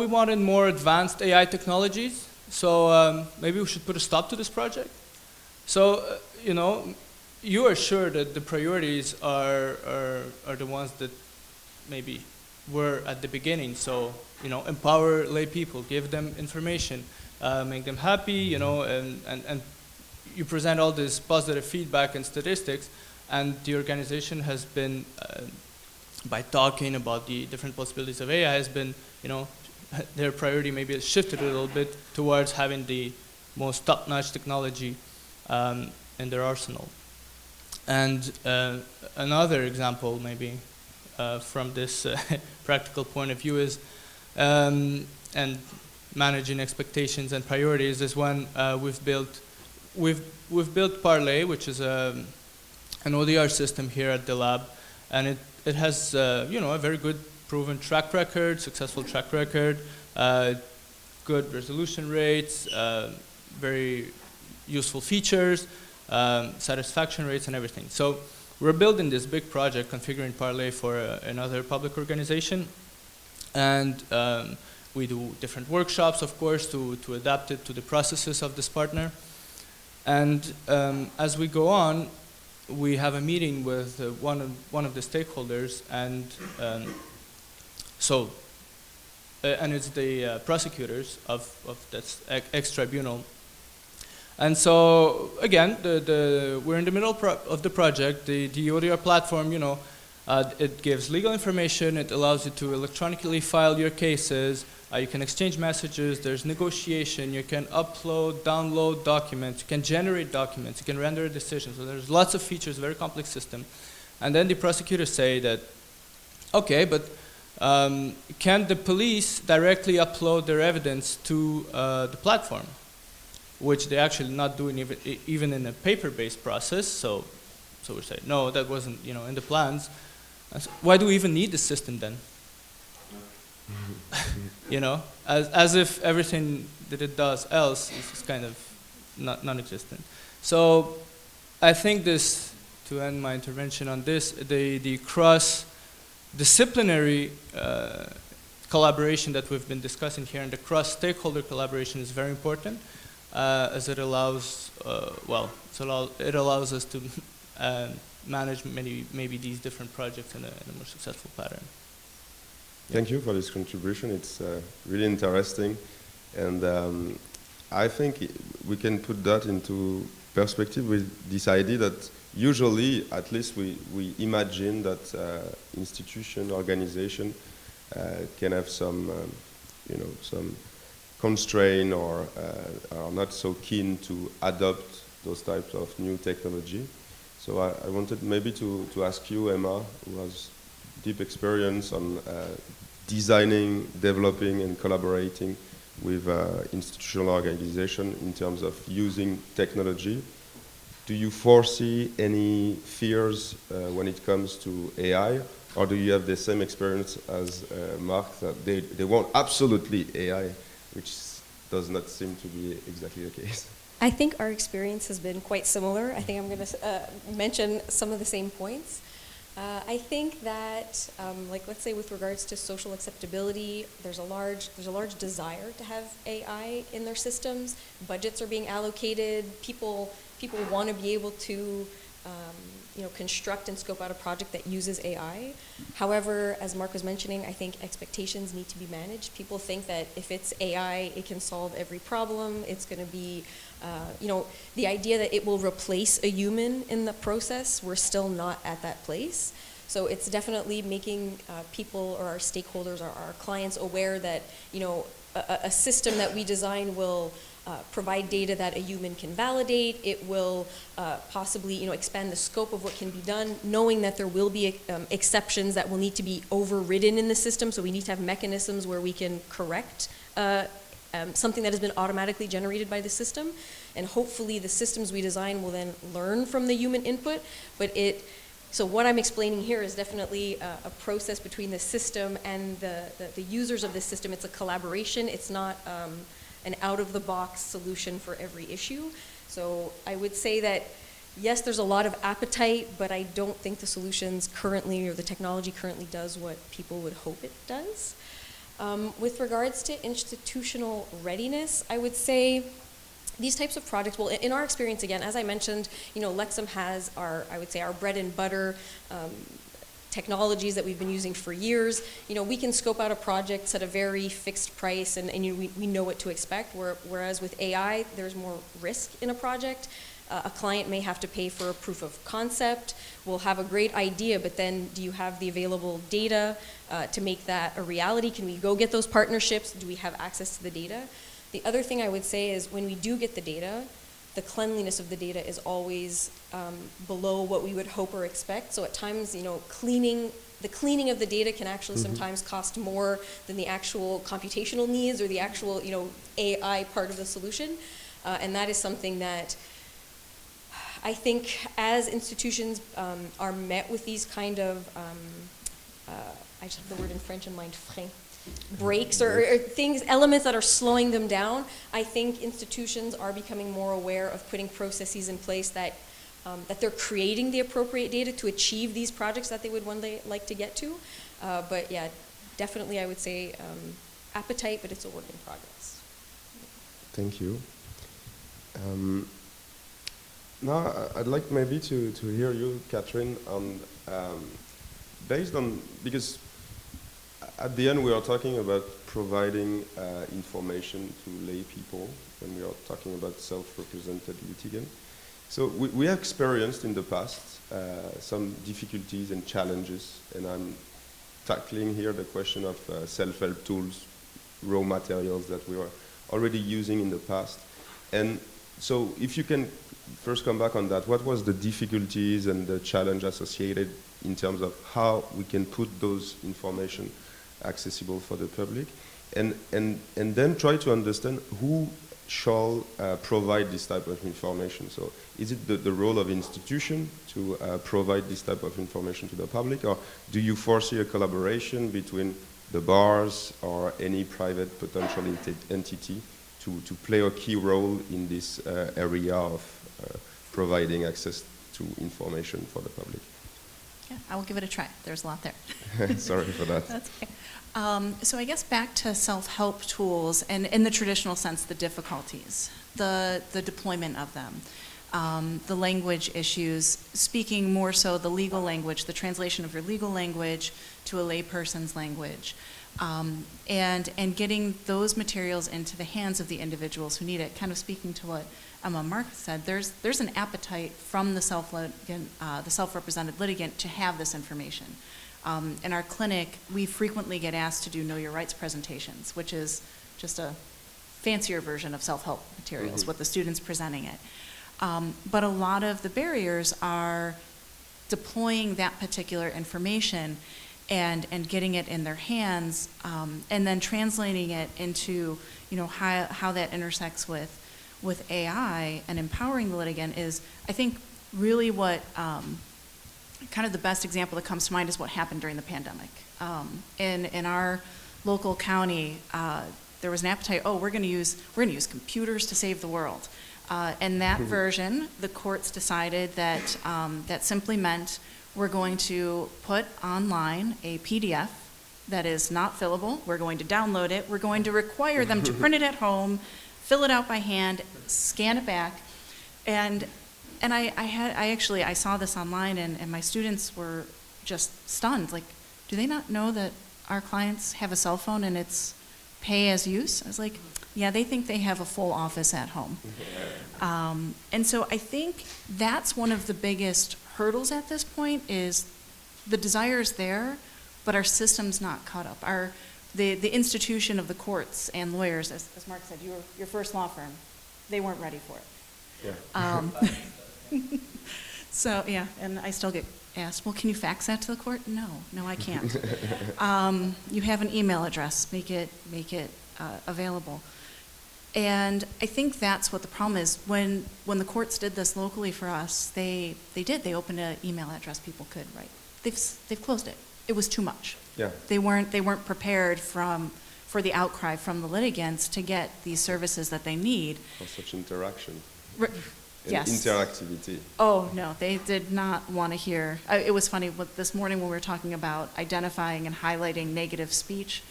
wanted more advanced AI technologies, so maybe we should put a stop to this project." So you are sure that the priorities are the ones that maybe were at the beginning. So empower lay people, give them information, make them happy, and you present all this positive feedback and statistics, and the organization has been, by talking about the different possibilities of AI, has been, their priority maybe has shifted a little bit towards having the most top-notch technology in their arsenal. And another example, maybe, from this practical point of view is, and managing expectations and priorities, is when we've built Parlay, which is an ODR system here at the lab, and it has you know, a very good proven track record, successful track record, good resolution rates, very useful features, satisfaction rates and everything. So we're building this big project, configuring Parlay for another public organization, and we do different workshops, of course, to adapt it to the processes of this partner. And as we go on, we have a meeting with one of the stakeholders, and and it's the prosecutors of this ex-tribunal. And so, again, we're in the middle of the project. The ODR platform, you know, it gives legal information. It allows you to electronically file your cases. You can exchange messages. There's negotiation. You can upload, download documents. You can generate documents. You can render a decision. So there's lots of features, very complex system. And then the prosecutors say that, okay, but can the police directly upload their evidence to the platform? Which they're actually not doing even in a paper-based process. So we say, no, that wasn't, you know, in the plans. So why do we even need the system then? You know, as if everything that it does else is kind of non-existent. So I think this, to end my intervention on this, the cross-disciplinary collaboration that we've been discussing here, and the cross-stakeholder collaboration is very important. As it allows, it allows us to manage maybe these different projects in a more successful pattern. Thank you for this contribution. It's really interesting, and I think we can put that into perspective with this idea that usually, at least we imagine that institution, organization can have some, you know, some constraint or are not so keen to adopt those types of new technology. So I wanted maybe to ask you, Emma, who has deep experience on designing, developing, and collaborating with institutional organization in terms of using technology. Do you foresee any fears when it comes to AI, or do you have the same experience as Mark, that they want absolutely AI, which does not seem to be exactly the case? I think our experience has been quite similar. I think I'm going to mention some of the same points. I think that, like, let's say with regards to social acceptability, there's a large desire to have AI in their systems. Budgets are being allocated. People want to be able to, you know, construct and scope out a project that uses AI. However, as Mark was mentioning, I think expectations need to be managed. People think that if it's AI, it can solve every problem. It's going to be, you know, the idea that it will replace a human in the process, we're still not at that place. So it's definitely making people or our stakeholders or our clients aware that, you know, a system that we design will provide data that a human can validate. It will possibly, you know, expand the scope of what can be done, knowing that there will be exceptions that will need to be overridden in the system. So we need to have mechanisms where we can correct something that has been automatically generated by the system. And hopefully the systems we design will then learn from the human input. So what I'm explaining here is definitely a process between the system and the users of the system. It's a collaboration. It's not an out-of-the-box solution for every issue. So I would say that, yes, there's a lot of appetite, but I don't think the solutions currently or the technology currently does what people would hope it does. With regards to institutional readiness, I would say these types of projects, well, in our experience, again, as I mentioned, you know, Lexum has I would say our bread and butter technologies that we've been using for years. You know, we can scope out a project, set a very fixed price, and we know what to expect, whereas with AI, there's more risk in a project. A client may have to pay for a proof of concept. We'll have a great idea, but then do you have the available data to make that a reality? Can we go get those partnerships? Do we have access to the data? The other thing I would say is when we do get the data, the cleanliness of the data is always below what we would hope or expect. So at times, the cleaning of the data can actually sometimes cost more than the actual computational needs or the actual, AI part of the solution. And that is something that I think as institutions are met with these kind of, I just have the word in French in mind, frein, breaks or things, elements that are slowing them down, I think institutions are becoming more aware of putting processes in place that they're creating the appropriate data to achieve these projects that they would one day like to get to. But yeah, definitely I would say appetite, but it's a work in progress. Thank you. Now I'd like maybe to hear you, Katherine, on based on, because at the end we are talking about providing information to lay people when we are talking about self-represented litigants. So we have experienced in the past some difficulties and challenges, and I'm tackling here the question of self-help tools, raw materials that we were already using in the past. And so if you can first come back on that, what was the difficulties and the challenge associated in terms of how we can put those information accessible for the public, and then try to understand who shall provide this type of information. So is it the role of institution to provide this type of information to the public, or do you foresee a collaboration between the bars or any private potential entity to play a key role in this area of providing access to information for the public? Yeah, I will give it a try. There's a lot there. Sorry for that. That's okay. So I guess back to self-help tools, and in the traditional sense, the difficulties, the deployment of them, the language issues, speaking more so the legal language, the translation of your legal language to a layperson's language, and getting those materials into the hands of the individuals who need it. Kind of speaking to what Mark said, there's an appetite from the self-represented litigant to have this information. In our clinic, we frequently get asked to do Know Your Rights presentations, which is just a fancier version of self-help materials with the students presenting it. But a lot of the barriers are deploying that particular information and getting it in their hands, and then translating it into how that intersects with AI and empowering the litigant is, I think, really what kind of the best example that comes to mind is what happened during the pandemic. In our local county, there was an appetite, we're going to use computers to save the world. And that version, the courts decided that that simply meant we're going to put online a PDF that is not fillable. We're going to download it. We're going to require them to print it at home, fill it out by hand, scan it back. And I saw this online, and my students were just stunned. Like, do they not know that our clients have a cell phone and it's pay as use? I was like, yeah, they think they have a full office at home. And so I think that's one of the biggest hurdles at this point is the desire is there, but our system's not caught up. The institution of the courts and lawyers, as Mark said, your first law firm, they weren't ready for it. Yeah. So, yeah, and I still get asked, well, can you fax that to the court? No, I can't. You have an email address, make it available. And I think that's what the problem is. When the courts did this locally for us, they opened an email address people could write. They've closed it. It was too much. Yeah. They weren't prepared for the outcry from the litigants to get these services that they need. For such interaction. Yes. Interactivity. Oh, no, they did not want to hear. It was funny, this morning when we were talking about identifying and highlighting negative speech,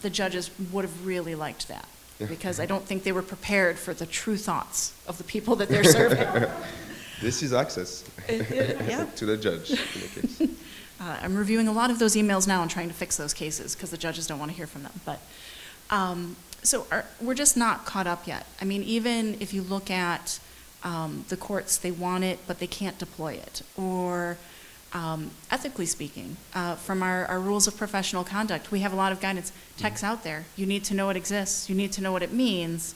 the judges would have really liked that, because I don't think they were prepared for the true thoughts of the people that they're serving. This is access to the judge in the case. I'm reviewing a lot of those emails now and trying to fix those cases because the judges don't want to hear from them. But so we're just not caught up yet. I mean, even if you look at the courts, they want it, but they can't deploy it. Or Ethically speaking, from our rules of professional conduct, we have a lot of guidance. Tech's out there. You need to know it exists. You need to know what it means,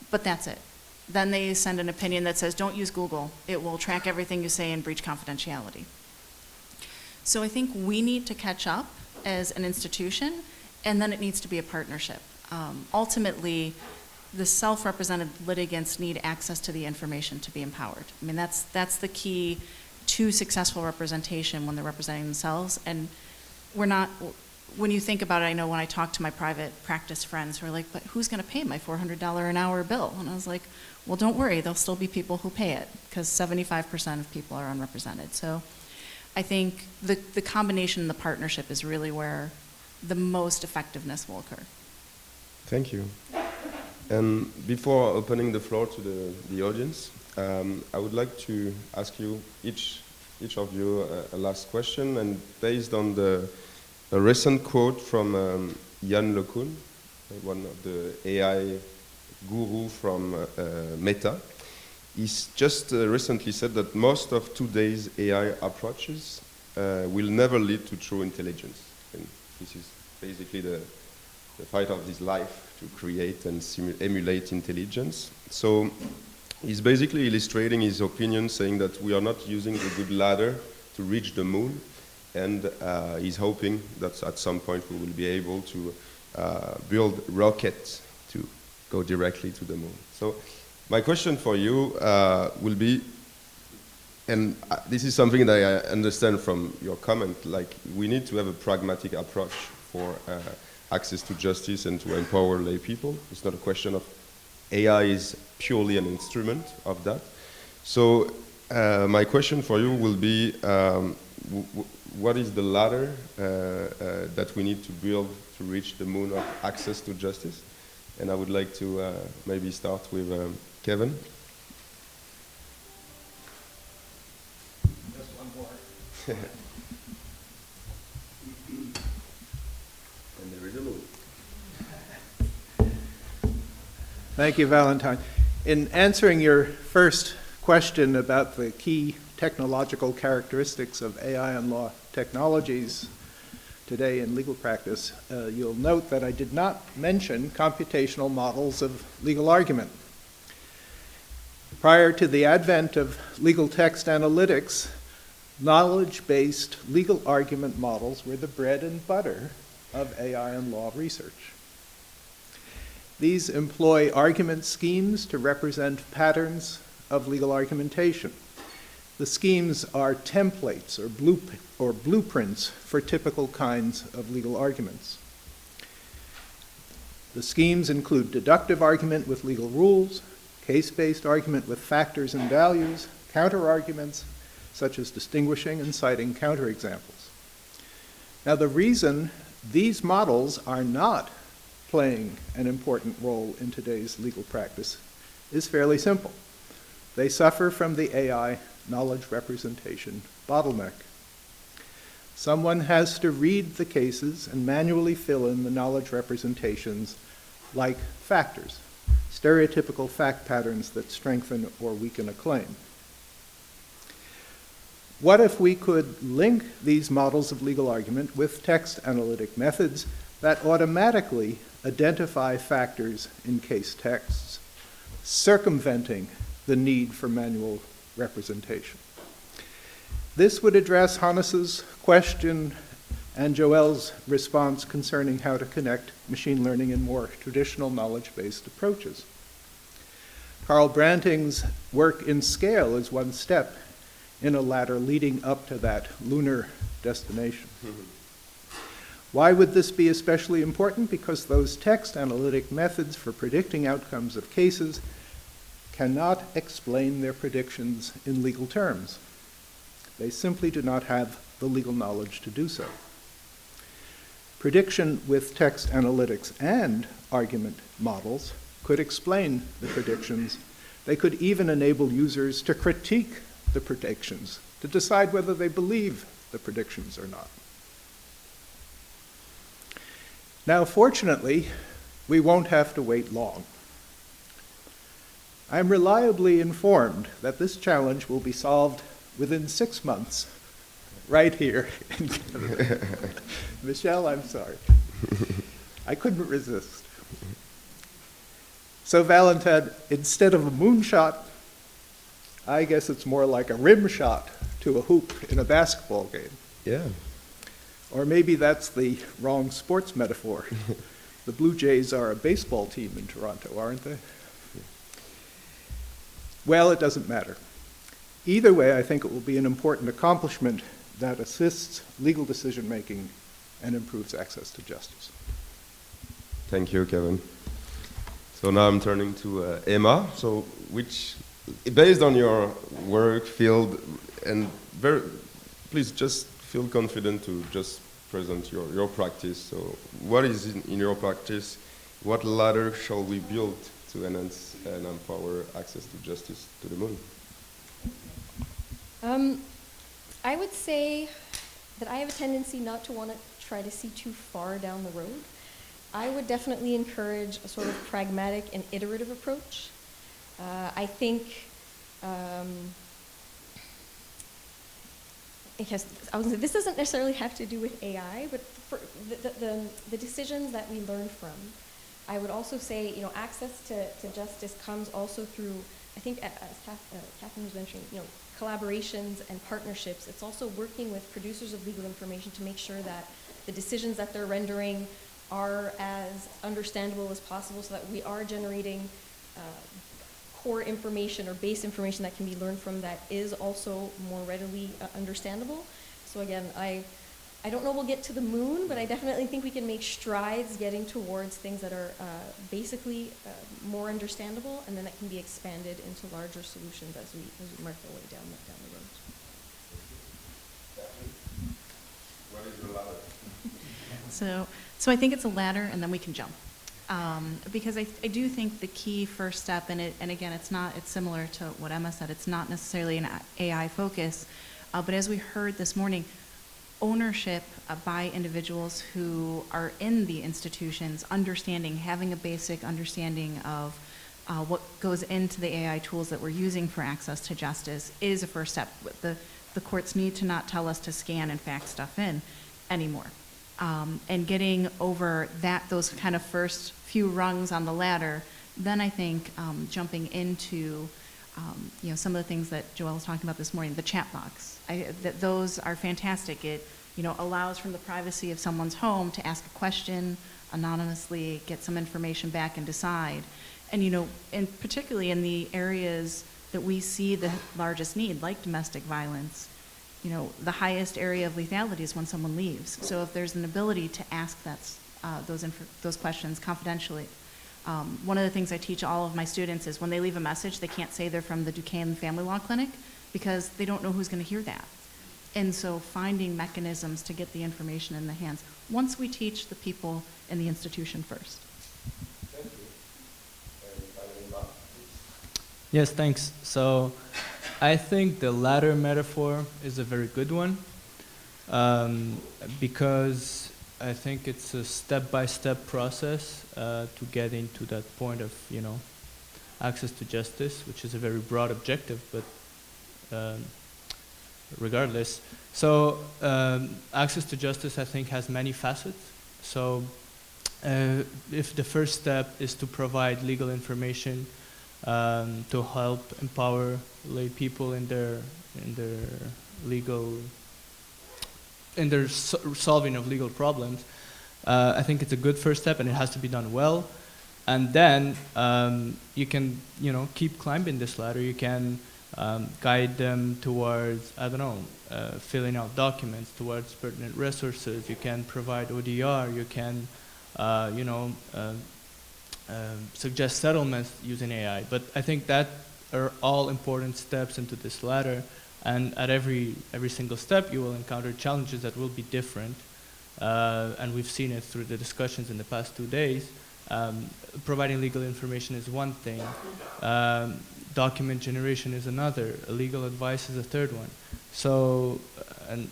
but that's it. Then they send an opinion that says, don't use Google. It will track everything you say and breach confidentiality. So I think we need to catch up as an institution, and then it needs to be a partnership. Ultimately, the self-represented litigants need access to the information to be empowered. I mean, that's the key to successful representation when they're representing themselves. And we're not, when you think about it, I know when I talk to my private practice friends who are like, but who's gonna pay my $400 an hour bill? And I was like, well, don't worry, there'll still be people who pay it, because 75% of people are unrepresented. So I think the combination and the partnership is really where the most effectiveness will occur. Thank you. And before opening the floor to the audience, I would like to ask you, each of you, a last question, and based on a recent quote from Yann LeCun, one of the AI guru from Meta. He's just recently said that most of today's AI approaches will never lead to true intelligence. And this is basically the fight of his life, to create and emulate intelligence. So he's basically illustrating his opinion, saying that we are not using the good ladder to reach the moon, and he's hoping that at some point we will be able to build rockets to go directly to the moon. So my question for you will be, and this is something that I understand from your comment, like we need to have a pragmatic approach for access to justice and to empower lay people. It's not a question of AI is purely an instrument of that. So my question for you will be, what is the ladder that we need to build to reach the moon of access to justice? And I would like to maybe start with Kevin. Just one more. And there is a moon. Thank you, Valentine. In answering your first question about the key technological characteristics of AI and law technologies today in legal practice, you'll note that I did not mention computational models of legal argument. Prior to the advent of legal text analytics, knowledge-based legal argument models were the bread and butter of AI and law research. These employ argument schemes to represent patterns of legal argumentation. The schemes are templates or blueprints for typical kinds of legal arguments. The schemes include deductive argument with legal rules, case-based argument with factors and values, counter-arguments, such as distinguishing and citing counterexamples. Now, the reason these models are not playing an important role in today's legal practice is fairly simple. They suffer from the AI knowledge representation bottleneck. Someone has to read the cases and manually fill in the knowledge representations like factors, stereotypical fact patterns that strengthen or weaken a claim. What if we could link these models of legal argument with text analytic methods that automatically identify factors in case texts, circumventing the need for manual representation? This would address Hannes's question and Joelle's response concerning how to connect machine learning and more traditional knowledge-based approaches. Carl Branting's work in scale is one step in a ladder leading up to that lunar destination. Why would this be especially important? Because those text analytic methods for predicting outcomes of cases cannot explain their predictions in legal terms. They simply do not have the legal knowledge to do so. Prediction with text analytics and argument models could explain the predictions. They could even enable users to critique the predictions, to decide whether they believe the predictions or not. Now, fortunately, we won't have to wait long. I'm reliably informed that this challenge will be solved within 6 months right here in Canada. Michelle, I'm sorry. I couldn't resist. So Valentin, instead of a moonshot, I guess it's more like a rim shot to a hoop in a basketball game. Yeah. Or maybe that's the wrong sports metaphor. The Blue Jays are a baseball team in Toronto, aren't they? Well, it doesn't matter. Either way, I think it will be an important accomplishment that assists legal decision-making and improves access to justice. Thank you, Kevin. So now I'm turning to Emma. So, which, based on your work field, and please just feel confident to just present your practice. So, what is in your practice? What ladder shall we build to enhance and empower access to justice to the moon? I would say that I have a tendency not to want to try to see too far down the road. I would definitely encourage a sort of pragmatic and iterative approach. I think, because I was gonna say, this doesn't necessarily have to do with AI, but for the decisions that we learn from, I would also say, access to justice comes also through, I think, as Katherine was mentioning, collaborations and partnerships. It's also working with producers of legal information to make sure that the decisions that they're rendering are as understandable as possible, so that we are generating core information or base information that can be learned from that is also more readily understandable. So again, I don't know we'll get to the moon, but I definitely think we can make strides getting towards things that are basically more understandable, and then that can be expanded into larger solutions as we mark our way down the road. What is the ladder? So I think it's a ladder, and then we can jump. Because I do think the key first step, and again, it's similar to what Emma said, it's not necessarily an AI focus, but as we heard this morning, ownership by individuals who are in the institutions, having a basic understanding of what goes into the AI tools that we're using for access to justice is a first step. The courts need to not tell us to scan and fax stuff in anymore. And getting over those kind of first few rungs on the ladder, then I think jumping into some of the things that Joelle was talking about this morning, the chat box. Those are fantastic. It allows from the privacy of someone's home to ask a question anonymously, get some information back and decide. And particularly in the areas that we see the largest need, like domestic violence, the highest area of lethality is when someone leaves. So if there's an ability to ask those questions confidentially. One of the things I teach all of my students is when they leave a message, they can't say they're from the Duquesne Family Law Clinic because they don't know who's going to hear that. And so finding mechanisms to get the information in the hands once we teach the people in the institution first. Thank you. Yes, thanks. So I think the latter metaphor is a very good one because I think it's a step-by-step process to get into that point of, access to justice, which is a very broad objective, but regardless. So access to justice, I think, has many facets. So if the first step is to provide legal information to help empower lay people in their solving of legal problems, I think it's a good first step, and it has to be done well. And then you can, keep climbing this ladder. You can guide them towards, filling out documents, towards pertinent resources. You can provide ODR. You can, suggest settlements using AI. But I think that are all important steps into this ladder. And at every single step, you will encounter challenges that will be different. And we've seen it through the discussions in the past 2 days. Providing legal information is one thing. Document generation is another. Legal advice is a third one. So, and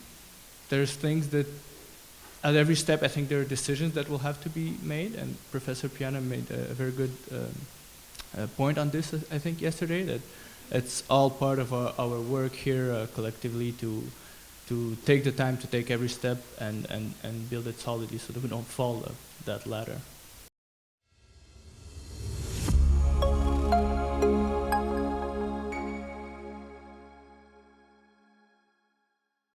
there's things that at every step, I think there are decisions that will have to be made. And Professor Piana made a very good point on this, I think, yesterday, that it's all part of our work here collectively to to take the time to take every step and build it solidly so that we don't fall off that ladder.